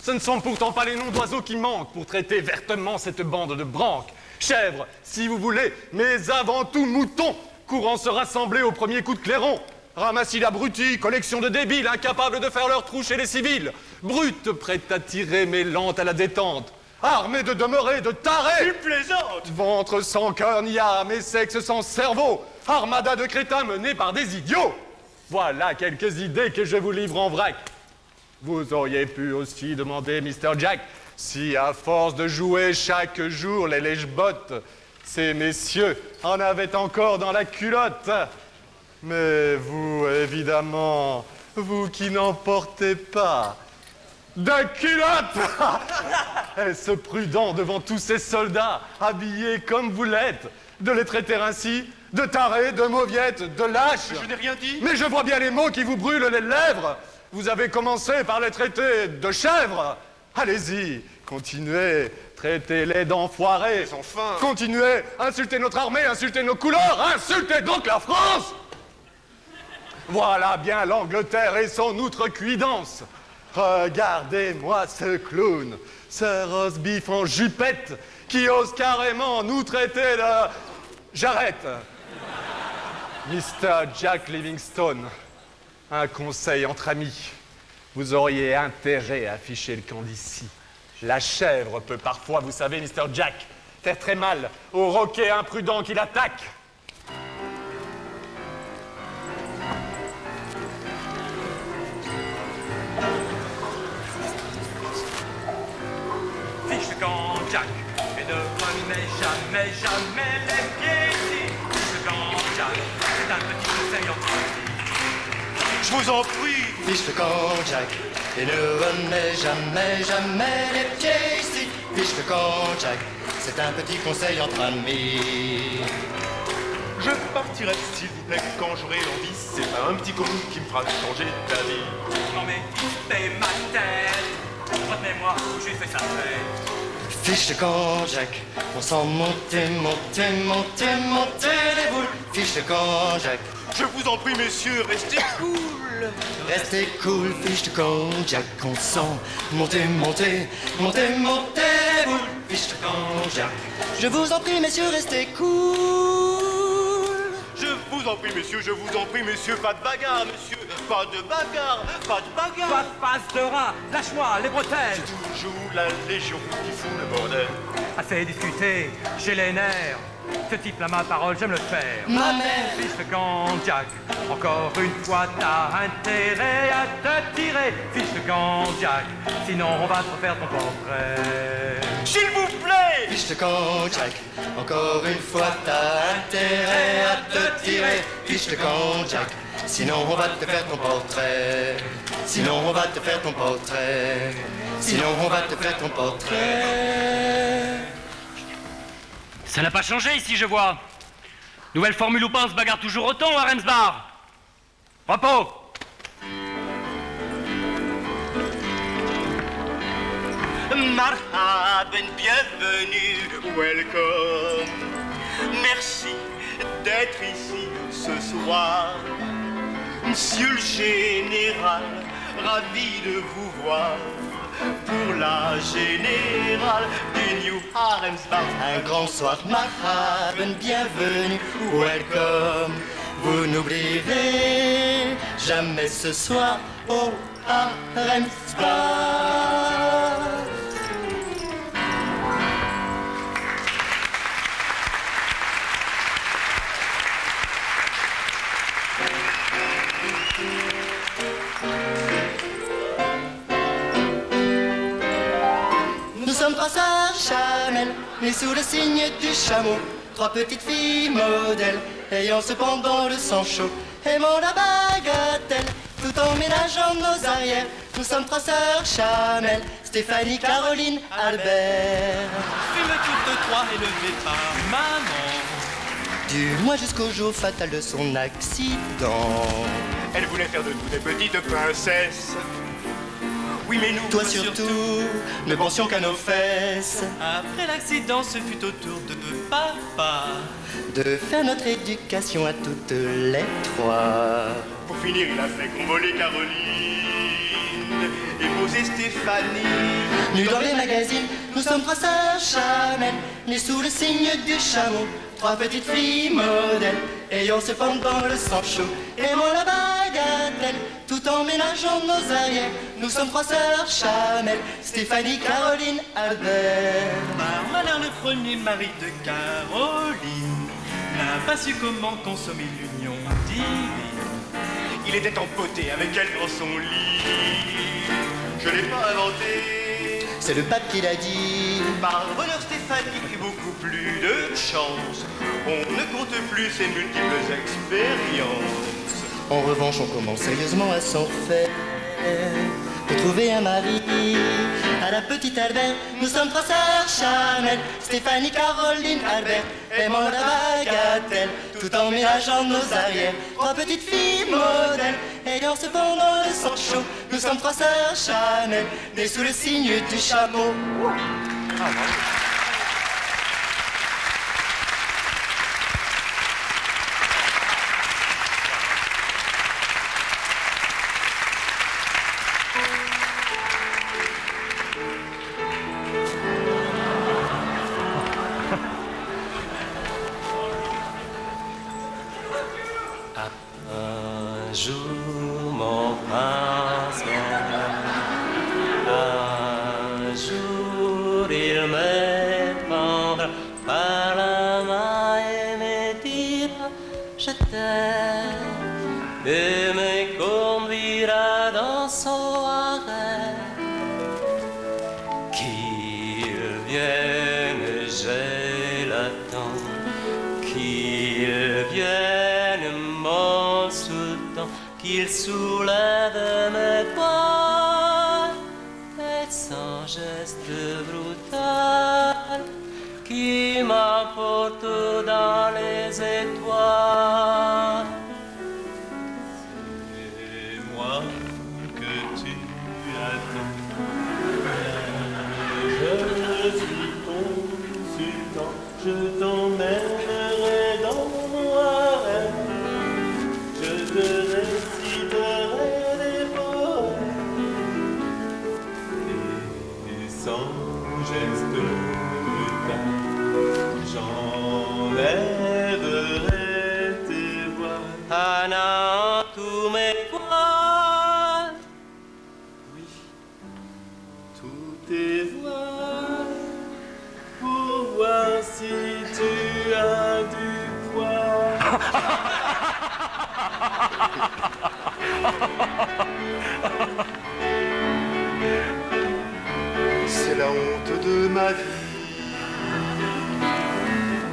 Ce ne sont pourtant pas les noms d'oiseaux qui manquent pour traiter vertement cette bande de branques. Chèvres, si vous voulez, mais avant tout moutons, courant se rassembler au premier coup de clairon. Ramassis l'abruti, collection de débiles, incapables de faire leur trou chez les civils. Brutes, prêtes à tirer, mais lentes à la détente. Armées de demeurer, de tarés. Tu plaisantes. Ventre sans cœur ni âme et sexe sans cerveau. Armada de crétins menés par des idiots. Voilà quelques idées que je vous livre en vrac. Vous auriez pu aussi demander, Mr. Jack, si à force de jouer chaque jour les lèche-bottes, ces messieurs en avaient encore dans la culotte. Mais vous, évidemment, vous qui n'en portez pas de culotte. Est-ce prudent devant tous ces soldats, habillés comme vous l'êtes, de les traiter ainsi, de tarés, de mauviettes, de lâches? Je n'ai rien dit. Mais je vois bien les mots qui vous brûlent les lèvres. Vous avez commencé par les traiter de chèvres. Allez-y, continuez, traitez-les d'enfoirés. Mais enfin... Continuez, insultez notre armée, insultez nos couleurs, insultez donc la France. Voilà bien l'Angleterre et son outrecuidance. Regardez-moi ce clown, ce roast-beef en jupette qui ose carrément nous traiter de... J'arrête. Mr. Jack Livingstone, un conseil entre amis. Vous auriez intérêt à afficher le camp d'ici. La chèvre peut parfois, vous savez, Mr. Jack, faire très mal au roquet imprudent qui l'attaque. Fiche le camp, Jack, et ne remets jamais, jamais les pieds ici. Fiche le camp, Jack, c'est un petit conseil entre amis. Je vous en prie. Fiche le camp, Jack, et ne remets jamais, jamais les pieds ici. Fiche le camp, Jack, c'est un petit conseil entre amis. Je partirai, s'il vous plaît, quand j'aurai envie. C'est pas un petit coup qui me fera changer d'avis. Non mais c'est ma tête. Retenez-moi, j'ai fait sa fête. Fiche le camp, Jack, on sent monter, monter, monter, monter les boules. Fiche le camp, Jack. Je vous en prie, messieurs, restez cool. Restez cool, fiche le camp, Jack, on sent monter, monter, monter, monter les boules. Fiche le camp, Jack. Je vous en prie, messieurs, restez cool. Je vous en prie, messieurs, je vous en prie, messieurs, pas de bagarre, messieurs, pas de bagarre, pas de bagarre. Pas de passe de rat, lâche-moi les bretelles. C'est toujours la Légion qui fout le bordel. Assez discuté, j'ai les nerfs. Ce type-là, ma parole, j'aime le faire. Ma mère. Fiche le camp, Jack. Encore une fois, t'as intérêt à te tirer. Fiche le camp, Jack. Sinon, on va te faire ton portrait. S'il vous plaît. Fiche le camp, Jack. Encore une fois, t'as intérêt à te tirer. Fiche le camp, Jack. Sinon, on va te faire ton portrait. Sinon, on va te faire ton portrait. Sinon, on va te faire ton portrait. Ça n'a pas changé ici, je vois. Nouvelle formule ou pas, on se bagarre toujours autant à Remsbar. Repos. Marhaban, bienvenue, welcome. Merci d'être ici ce soir. Monsieur le général, ravi de vous voir. Pour la générale du New Haremsbad. Un grand soir, marhaban, bienvenue, welcome. Vous n'oublierez jamais ce soir au Harem Spa. Nous sommes trois sœurs Chanel, nées sous le signe du chameau. Trois petites filles modèles, ayant cependant le sang chaud. Aimons la bagatelle, tout en ménageant nos arrières. Nous sommes trois sœurs Chanel, Stéphanie, Caroline, Albert. Fume toutes trois élevées par maman. Du mois jusqu'au jour fatal de son accident. Elle voulait faire de nous des petites princesses. Oui, mais nous, toi surtout, ne pensions qu'à nos fesses. Après l'accident, ce fut au tour de papa de faire notre éducation à toutes les trois. Pour finir, il a fait convoler Caroline et poser Stéphanie. Nus dans les magazines, nous sommes trois sœurs Chanel, nées sous le signe du chameau. Trois petites filles modèles, ayant cependant le sang chaud. Aimons la bagatelle, tout en ménageant nos arrières. Nous sommes trois sœurs Chanel, Stéphanie, Caroline, Albert. Par malheur, le premier mari de Caroline n'a pas su comment consommer l'union divine. Il était empoté avec elle dans son lit. Je l'ai pas inventé, c'est le pape qui l'a dit. Par bonheur, Stéphanie prit beaucoup plus de chance. On ne compte plus ses multiples expériences. En revanche, on commence sérieusement à s'en faire pour trouver un mari. À la petite Albert, nous sommes trois sœurs Chanel, Stéphanie, Caroline, Albert. Aimons la bagatelle, tout en ménageant nos arrières. Trois petites filles modèles, ayant cependant le sang chaud. Nous sommes trois sœurs Chanel, nées sous le signe du chameau. Un jour, mon prince, un jour, il me prendra par la main et me dira je t'aime et me conduira dans son harem. Qu'il vienne, je l'attends, qu'il vienne, mon sultan, qu'il soulève mes poings et sans geste brutal qui m'emporte dans les étoiles. C'est moi que tu attends. Je suis ton sultan, je t'emmènerai dans mon harem. Je te réciterai des poèmes et sans geste brutal, j'enlèverai tes voiles. Anna, tous mes voiles, oui, tous tes voiles, pour voir si tu as du poids. C'est la honte de ma vie,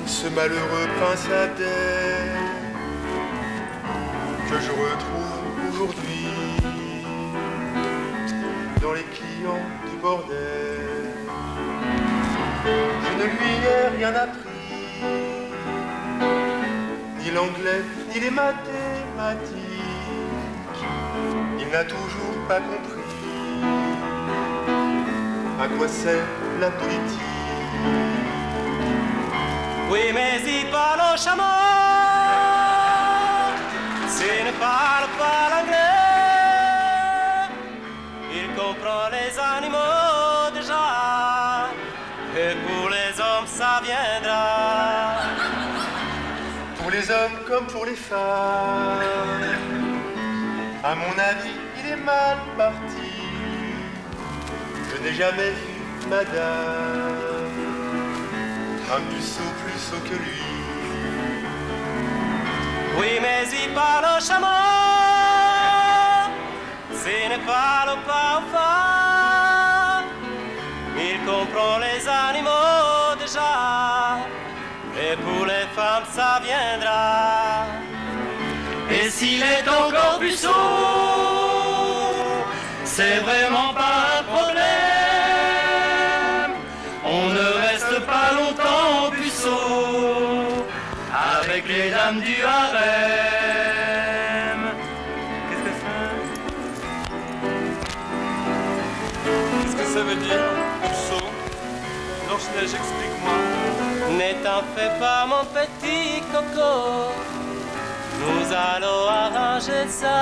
ce malheureux prince Abdel que je retrouve aujourd'hui dans les clients du bordel. Je ne lui ai rien appris, ni l'anglais, ni les mathématiques. Il n'a toujours pas compris à quoi sert la politique. oui, mais il parle au chameau, s'il ne parle pas l'anglais, il comprend les animaux déjà, et pour les hommes ça viendra. Pour les les hommes comme pour les femmes. À mon avis, il est mal parti. Je n'ai jamais vu, madame, un puceau plus sot que lui. Oui, mais il parle au chameau, s'il ne parle pas aux femmes. Il comprend les animaux déjà, et pour les femmes ça viendra. Et s'il est encore puceau, c'est vraiment pas un problème. On ne reste pas longtemps puceau avec les dames du harem. Qu'est-ce que c'est? Qu'est-ce que ça veut dire, puceau? Blanche-Neige, explique-moi. Ne t'en fais pas, mon petit coco, nous allons arranger ça.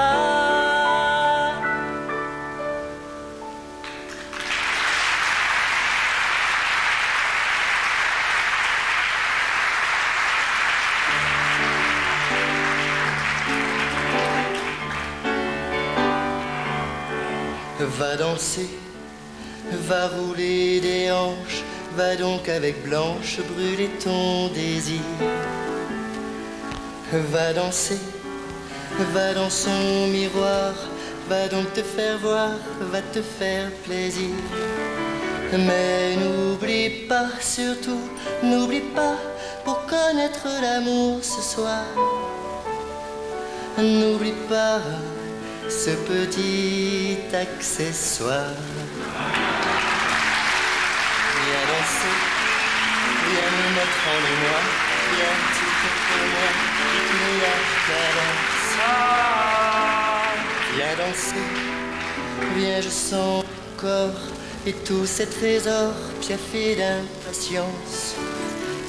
Va danser, va rouler des hanches, va donc avec Blanche brûler ton désir. Va danser, va dans son miroir, va donc te faire voir, va te faire plaisir. Mais n'oublie pas, surtout, n'oublie pas, pour connaître l'amour ce soir, n'oublie pas ce petit accessoire. Viens danser, viens nous mettre en émoi, viens tout contre moi, rythme la cadence. Viens danser, viens, je sens ton corps et tous ces trésors piaffés d'impatience.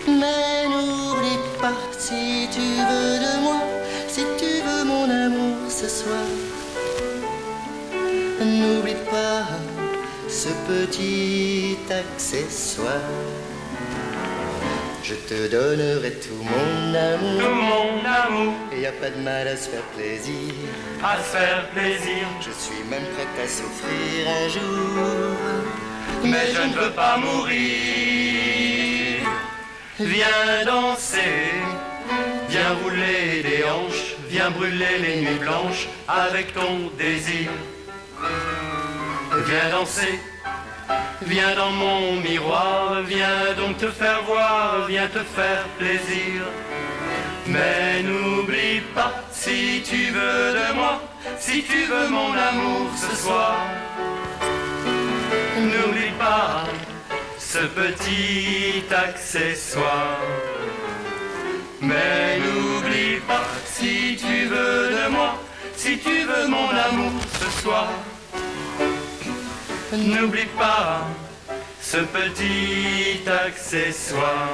Mais n'oublie pas, si tu veux de moi, si tu veux mon amour ce soir, n'oublie pas ce petit accessoire. Je te donnerai tout mon amour. Tout mon amour. Et y a pas de mal à se faire plaisir. À se faire plaisir. Je suis même prête à souffrir un jour. Mais je ne veux pas mourir. Viens danser, viens rouler des hanches, viens brûler les nuits blanches avec ton désir. Viens danser, viens dans mon miroir, viens donc te faire voir, viens te faire plaisir. Mais n'oublie pas, si tu veux de moi, si tu veux mon amour ce soir, n'oublie pas ce petit accessoire. Mais n'oublie pas, si tu veux de moi, si tu veux mon amour ce soir, n'oublie pas ce petit accessoire.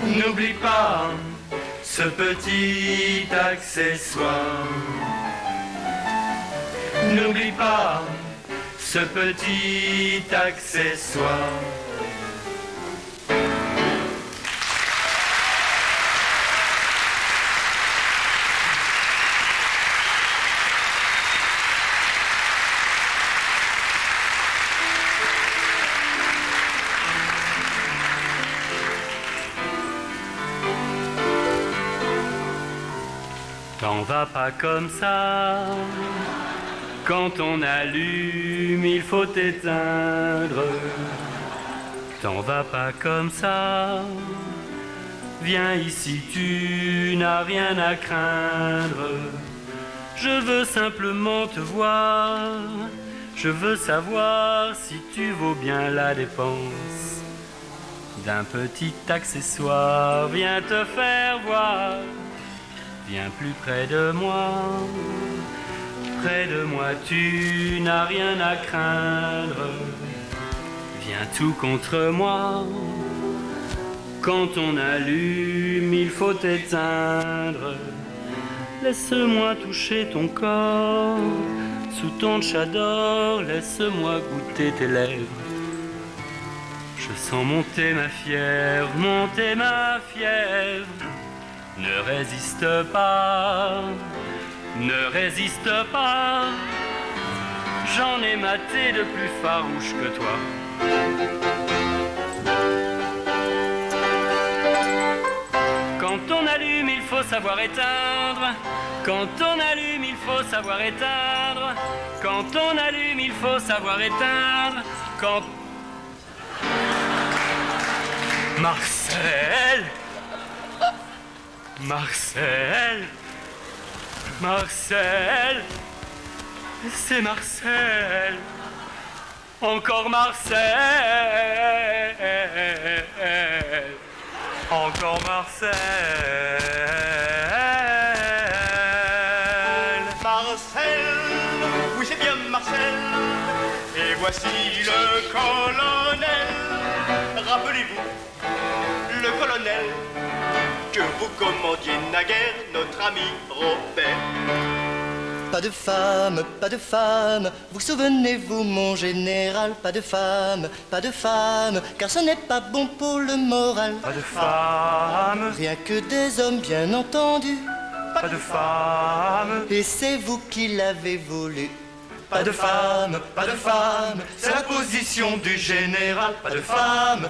N'oublie pas ce petit accessoire. N'oublie pas ce petit accessoire. T'en vas pas comme ça. Quand on allume, il faut éteindre. T'en vas pas comme ça. Viens ici, tu n'as rien à craindre. Je veux simplement te voir. Je veux savoir si tu vaux bien la dépense d'un petit accessoire. Viens te faire voir. Viens plus près de moi. Près de moi, tu n'as rien à craindre. Viens tout contre moi. Quand on allume, il faut éteindre. Laisse-moi toucher ton corps. Sous ton tchador, laisse-moi goûter tes lèvres. Je sens monter ma fièvre, monter ma fièvre. Ne résiste pas, ne résiste pas. J'en ai maté de plus farouche que toi. Quand on allume, il faut savoir éteindre. Quand on allume, il faut savoir éteindre. Quand on allume, il faut savoir éteindre. Quand... Marcel! Marcel! Marcel! C'est Marcel! Encore Marcel! Encore Marcel! Marcel! Oui, c'est bien Marcel! Et voici le colonel! Rappelez-vous, le colonel, que vous commandiez naguère notre ami Robert. Pas de femme, vous souvenez-vous mon général, pas de femme, car ce n'est pas bon pour le moral. Pas de femme, rien que des hommes bien entendu. Pas de femme, et c'est vous qui l'avez voulu. Pas de femme, c'est la position du général. Pas de femme,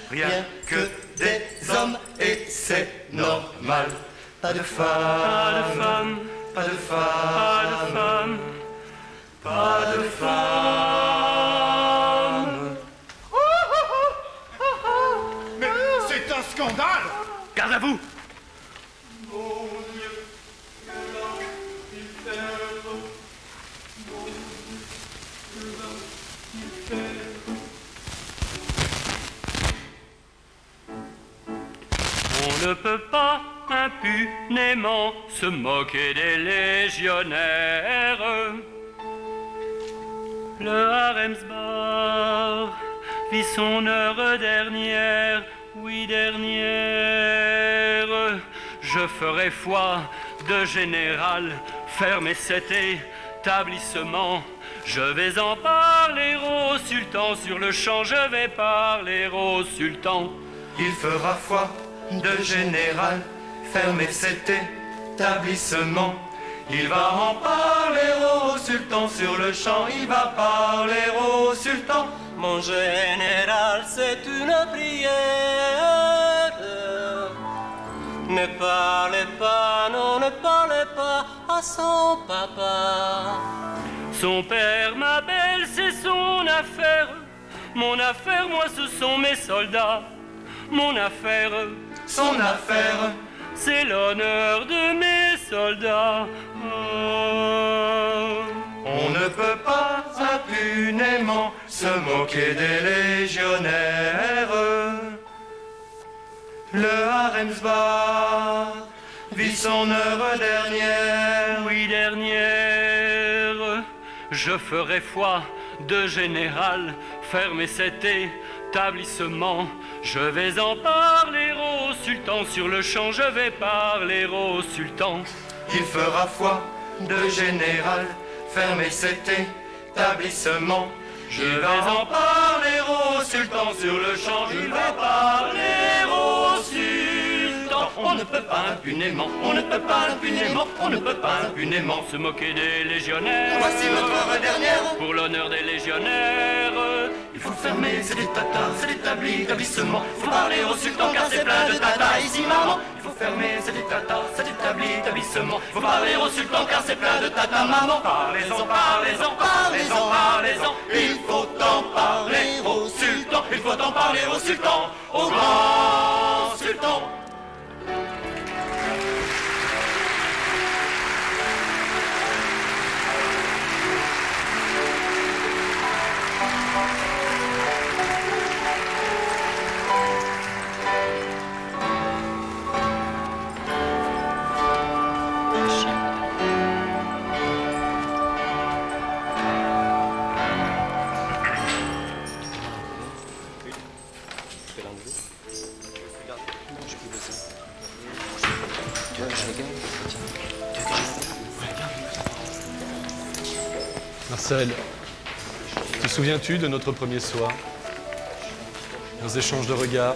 rien que des hommes et c'est normal. Pas de femme, pas de femme, pas de femme. Mais c'est un scandale! Garde à vous! On ne peut pas impunément se moquer des légionnaires. Le Haremsbach vit son heure dernière, oui dernière. Je ferai foi de général, fermer cet établissement. Je vais en parler au sultan, sur le champ je vais parler au sultan. Il fera foi de général, fermer cet établissement. Il va en parler au sultan sur le champ, il va parler au sultan. Mon général, c'est une prière. Ne parlez pas, non, ne parlez pas à son papa. Son père m'appelle, c'est son affaire. Mon affaire, moi, ce sont mes soldats. Mon affaire, son affaire, c'est l'honneur de mes soldats. Oh. On ne peut pas impunément se moquer des légionnaires. Le Haremsbach vit son heure dernière, oui dernière. Je ferai foi de général, fermer cet établissement. Je vais en parler au sultan, sur le champ je vais parler au sultan. Il fera foi de général, fermer cet établissement. Je vais en parler au sultan, sur le champ je vais parler au sultan. On ne peut pas impunément, on ne peut pas impunément, on ne peut pas impunément se moquer des légionnaires. Voici notre heure dernière. Pour l'honneur des légionnaires, il faut fermer cet établissement. Il faut parler au sultan car c'est plein de tata ici maman. Il faut fermer cet établissement. Il faut parler au sultan car c'est plein de tata maman. Parlez-en. Il faut en parler au sultan. Il faut en parler au sultan, au grand sultan. Marcel, souviens-tu de notre premier soir? Nos échanges de regards,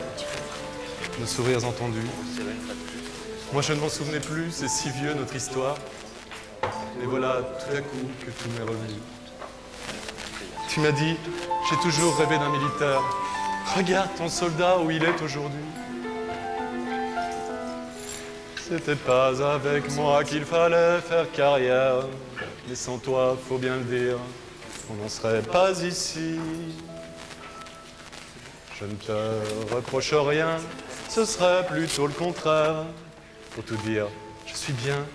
nos sourires entendus. Moi, je ne m'en souvenais plus, c'est si vieux notre histoire. Et voilà, tout à coup, que tout m'est revenu. Tu m'as dit, j'ai toujours rêvé d'un militaire. Regarde ton soldat où il est aujourd'hui. C'était pas avec moi qu'il fallait faire carrière. Mais sans toi, faut bien le dire, on n'en serait pas ici. Je ne te reproche rien, ce serait plutôt le contraire. Pour tout dire, je suis bien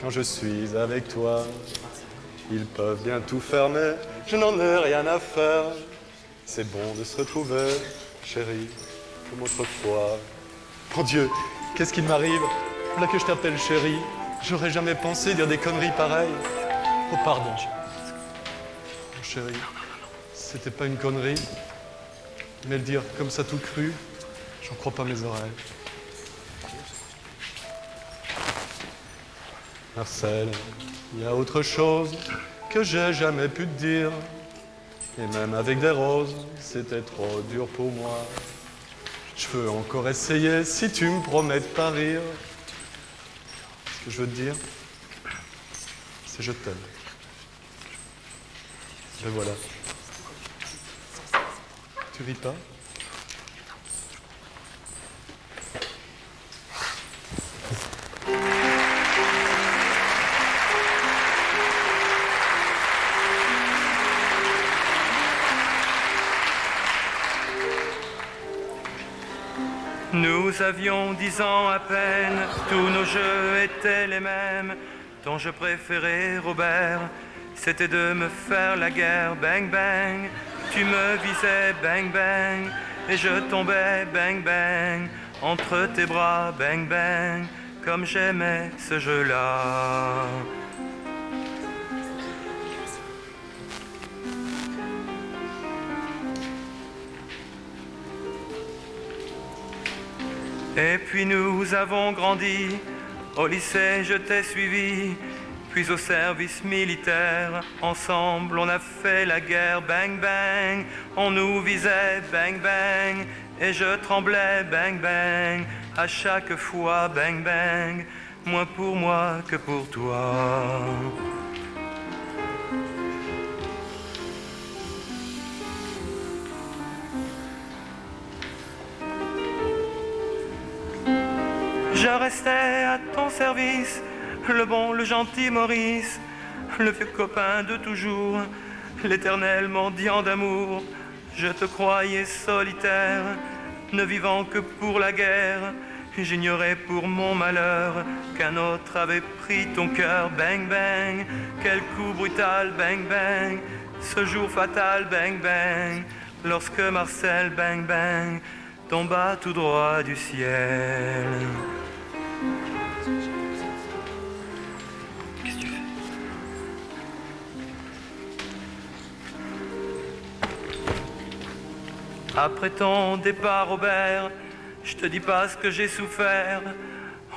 quand je suis avec toi. Ils peuvent bien tout faire, mais je n'en ai rien à faire. C'est bon de se retrouver, chérie, comme autrefois. Mon Dieu, qu'est-ce qu'il m'arrive? Voilà que je t'appelle chérie. J'aurais jamais pensé dire des conneries pareilles. Oh, pardon. Mon chéri, c'était pas une connerie. Mais le dire comme ça tout cru, j'en crois pas mes oreilles. Marcel, il y a autre chose que j'ai jamais pu te dire. Et même avec des roses, c'était trop dur pour moi. Je veux encore essayer si tu me promets de pas rire. Ce que je veux te dire, c'est je t'aime. Et voilà. Tu ris pas? Nous avions 10 ans à peine, tous nos jeux étaient les mêmes. Ton jeu préféré, Robert, c'était de me faire la guerre, bang bang. Tu me visais, bang bang, et je tombais, bang bang, entre tes bras, bang bang, comme j'aimais ce jeu-là. Et puis nous avons grandi, au lycée je t'ai suivi, puis au service militaire, ensemble on a fait la guerre, bang bang, on nous visait, bang bang, et je tremblais, bang bang, à chaque fois, bang bang, moins pour moi que pour toi. Je restais à ton service, le bon, le gentil Maurice, le vieux copain de toujours, l'éternel mendiant d'amour. Je te croyais solitaire, ne vivant que pour la guerre. J'ignorais pour mon malheur qu'un autre avait pris ton cœur, bang bang. Quel coup brutal, bang bang, ce jour fatal, bang bang, lorsque Marcel, bang bang, tomba tout droit du ciel. Qu'est-ce que tu fais? Après ton départ, Robert, je te dis pas ce que j'ai souffert.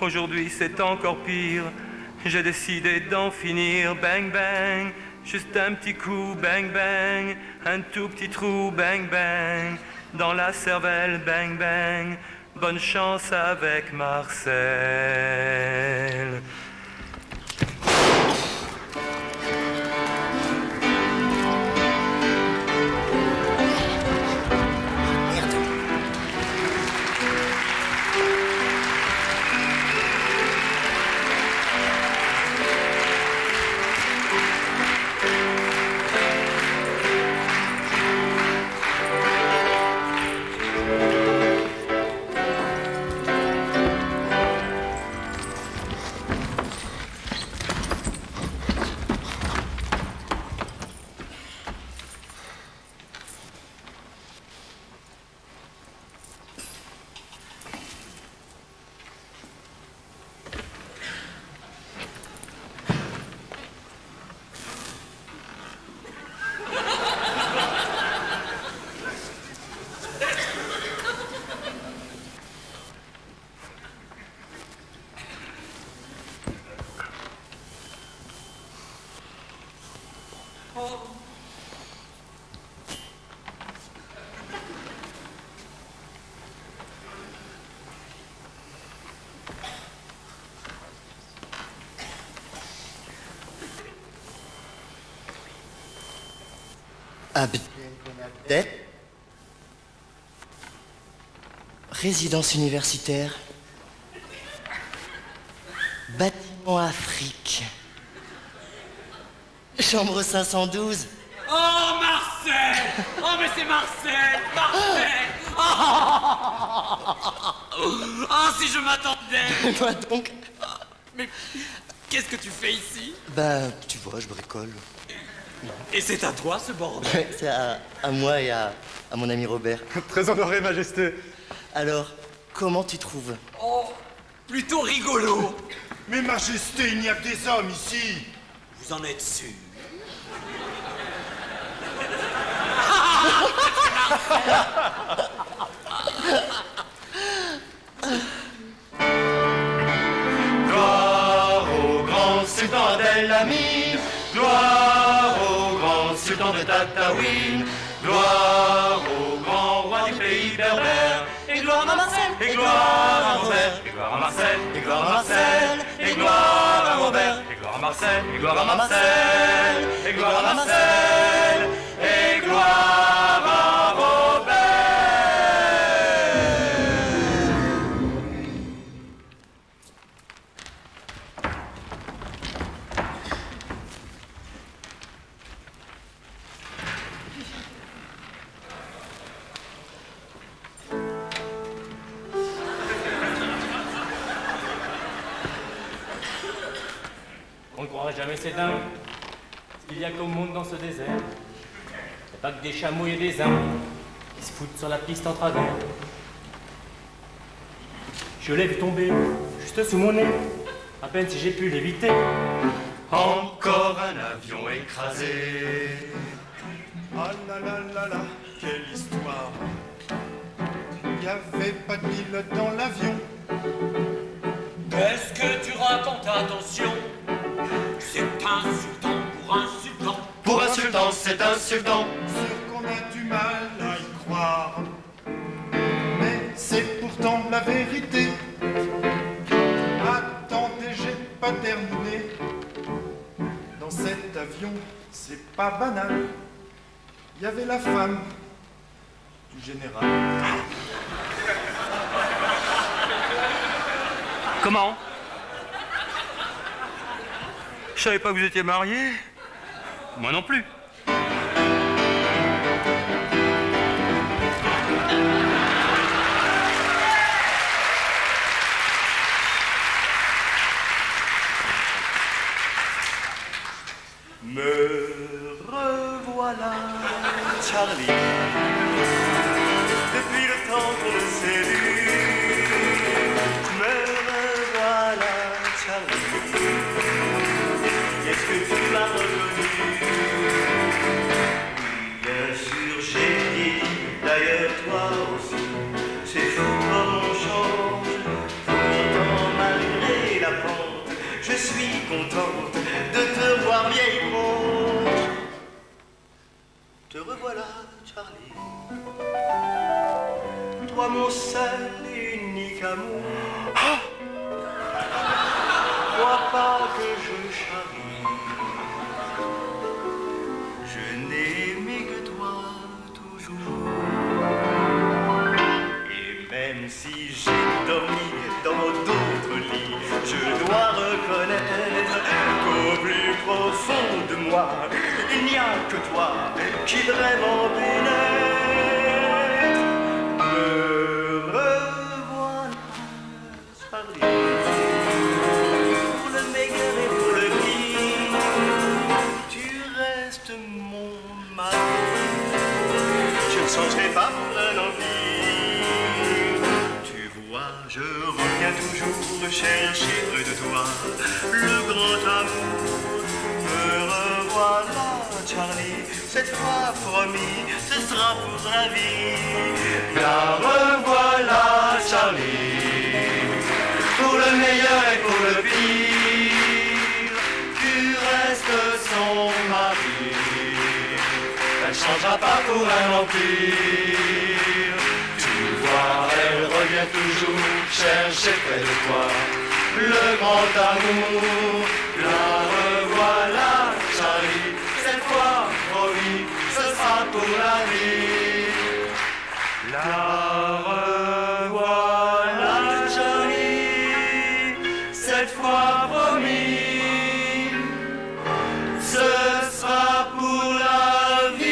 Aujourd'hui, c'est encore pire. J'ai décidé d'en finir, bang bang. Juste un petit coup, bang bang. Un tout petit trou, bang bang. Dans la cervelle, bang bang. Bonne chance avec Marcel. Abdel. Résidence universitaire. Bâtiment Afrique. Chambre 512. Oh, Marcel! Oh, mais c'est Marcel! Marcel! Oh, si je m'attendais! Moi donc. Mais qu'est-ce que tu fais ici? Ben, tu vois, je bricole. Et c'est à toi, ce bordel? Ouais, c'est à moi et à mon ami Robert. Très honoré, Majesté. Alors, comment tu trouves? Oh, plutôt rigolo. Mais Majesté, il n'y a que des hommes ici. Vous en êtes sûr? Gloire au grand sultan d'El-Amin, gloire au grand sultan de Tataouine, gloire au grand roi du pays berbère, et gloire à Marcel, et gloire à Robert, et gloire à Marcel, et gloire à Marcel, et gloire à Robert, et gloire à Marcel, et gloire à Marcel, et gloire à Marcel, et gloire à Robert. On ne croirait jamais ces dingues. Il y a qu'au monde dans ce désert. Il n'y a pas que des chameaux et des Indes qui se foutent sur la piste en travers. Je l'ai vu tomber juste sous mon nez, à peine si j'ai pu l'éviter. Encore un avion écrasé. Ah là là là là, quelle histoire. Il n'y avait pas de pilote dans l'avion. Qu'est-ce que tu racontes? Attention, c'est insultant pour un sultan. Pour un sultan, c'est insultant. Sûr qu'on a du mal à y croire, mais c'est pourtant la vérité. Attendez, j'ai pas terminé. Dans cet avion, c'est pas banal. Il y avait la femme du général. Comment? Je savais pas que vous étiez mariés. Moi non plus. Me revoilà, Charlie. Depuis le temps qu'on s'est vu, me revoilà, Charlie. Est-ce que tu m'as reconnu? Bien sûr, j'ai dit, d'ailleurs toi aussi. C'est fou comme on change. Pourtant, malgré la pente, je suis contente de te voir vieille bronche. Te revoilà, Charlie. Toi, mon seul et unique amour. Crois pas que je charrie. Je n'ai aimé que toi toujours. Et même si j'ai dormi dans d'autres lits, je dois reconnaître qu'au plus profond de moi, il n'y a que toi qui vraiment pénètre. Me revoilà, Charlie. Pour le meilleur et pour le pire, tu restes mon mari. Je ne changerai pas pour un empire. Tu vois, je reviens toujours chercher près de toi le grand amour. Me revoilà, Charlie, cette fois promis, ce sera pour la vie. La revoilà, Charlie, pour le meilleur et pour le pire. Tu restes son mari, elle changera pas pour un empire. Tu vois, elle revient toujours chercher près de toi le grand amour. La revoilà, Charlie, cette fois promis, ce sera pour sera promis, ce sera pour la vie.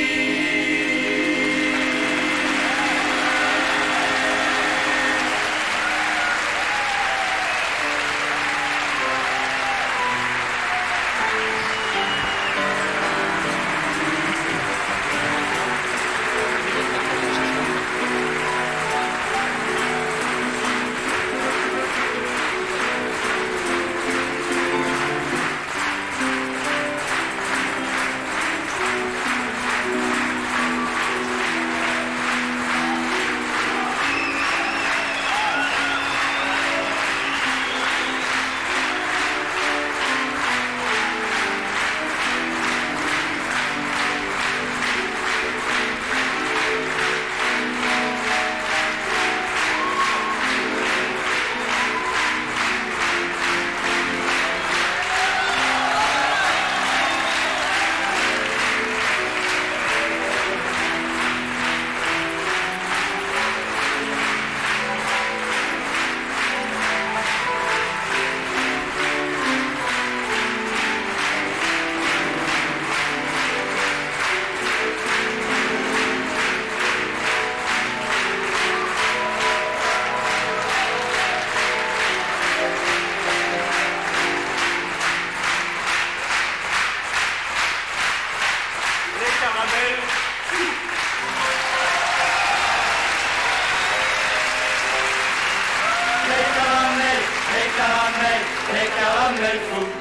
Les caramels fous,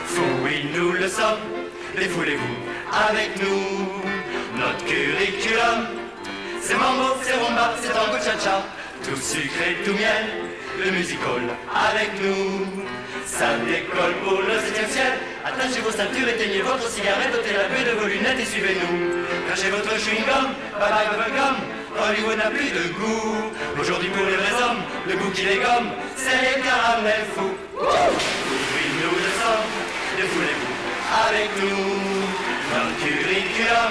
fous oui nous le sommes, défoulez-vous avec nous. Notre curriculum, c'est mambo, c'est rumba, c'est tango cha-cha, tout sucré, tout miel, le music hall avec nous. Ça décolle pour le 7e ciel, attachez vos ceintures, éteignez votre cigarette, ôtez la buée de vos lunettes et suivez-nous. Crachez votre chewing-gum, bye bye bubblegum, Hollywood n'a plus de goût. Aujourd'hui pour les vrais hommes, le goût qui les gomme, c'est les caramels fous. Oui, nous le sommes, défoulez-vous avec nous. Notre curriculum,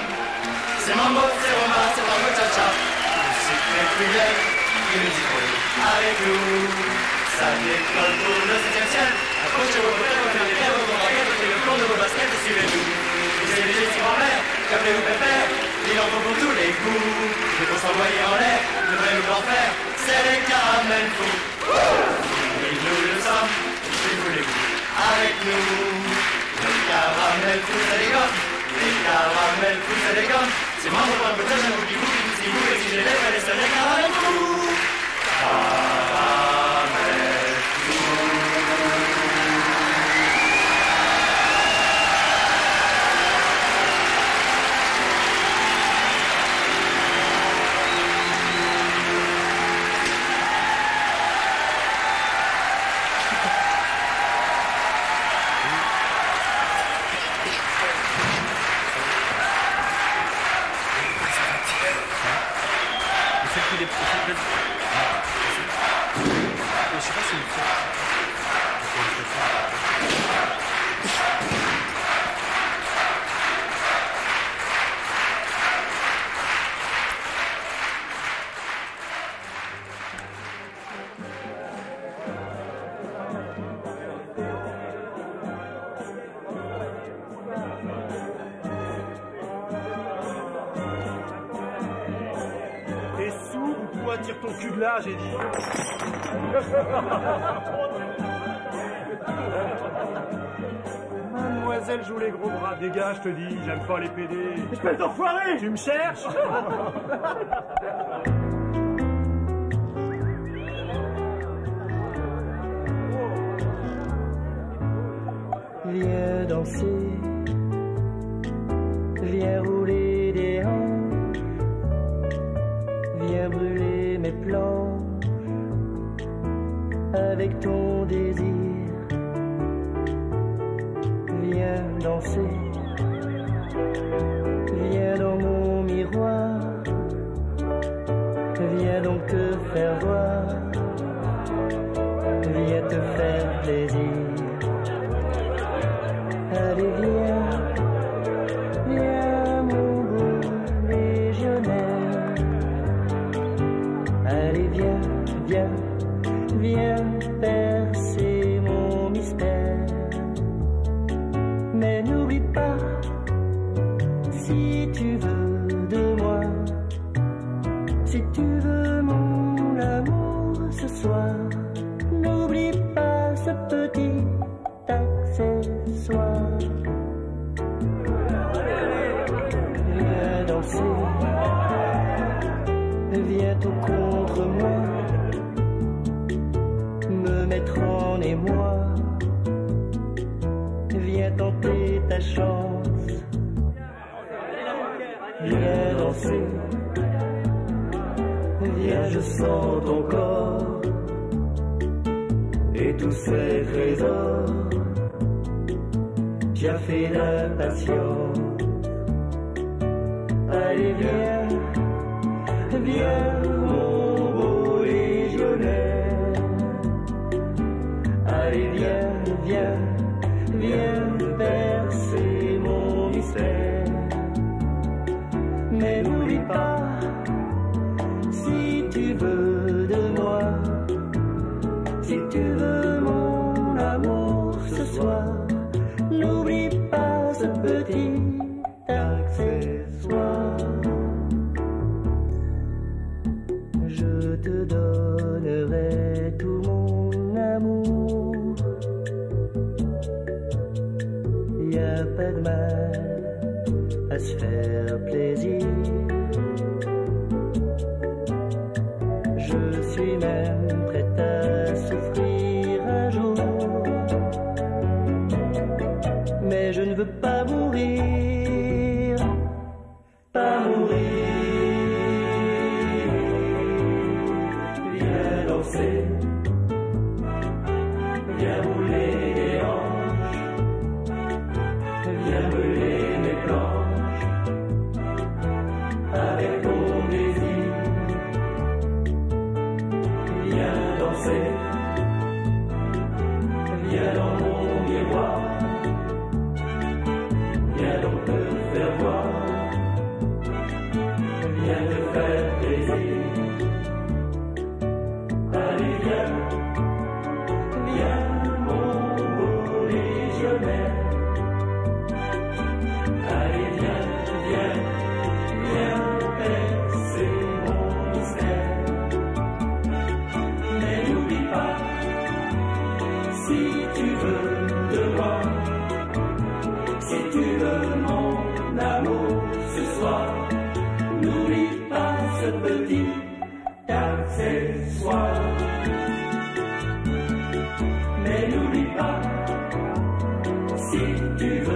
c'est mambo, c'est rumba, c'est tango cha-cha, c'est très plus bien, le music hall avec nous. Ça décolle pour le 7e ciel, accrochez vos fauteuils, fermez bien vos baguettes, ôtez le plomb de vos baskets et suivez-nous. Lisez les gestes grand-mère, câblez-vous pépère, il en faut pour tous les coups. Les grosses envoyées en l'air, le vrai nous l'enfer, c'est les caramels fous. Oui, nous le sommes, défoulez-vous avec nous. Les caramels fous, c'est les gommes, les caramels fous, c'est les gommes. C'est moi, mon point de potage, un bouki bouki, si vous exigez les lèvres, c'est les caramels fous. Tire ton cul de là, j'ai dit. Mademoiselle joue les gros bras, dégage, je te dis, j'aime pas les PD. Espèce d'enfoiré! Tu me cherches? Viens danser, viens rouler des hanches, viens brûler mes planches avec ton désir. Viens danser, viens dans mon miroir, viens donc te faire voir, viens te faire plaisir. Allez, viens. danser. Viens, je sens ton corps et tous ces trésors qui a fait d'impatience. Allez, viens, viens, mon beau légionnaire. Allez, viens, viens, viens percer mon mystère. Mais n'oublie pas, si tu veux de moi, si tu veux mon amour ce soir, n'oublie pas ce petit accessoire. Je te donnerai tout mon amour. Y a pas de mal à se faire plaisir. Je suis même prête à souffrir un jour. Mais je ne veux pas mourir, pas mourir. Viens danser, viens rouler les hanches, viens brûler mes planches avec ton désir. Viens danser, viens dans mon miroir. Viens donc te faire voir, viens te faire plaisir. Allez, viens, viens, mon beau légionnaire. Allez, viens, viens, viens percer mon mystère. Mais n'oublie pas, si tu veux de moi, si tu veux mon amour ce soir, n'oublie pas ce petit accessoire. Mais n'oublie pas, si tu veux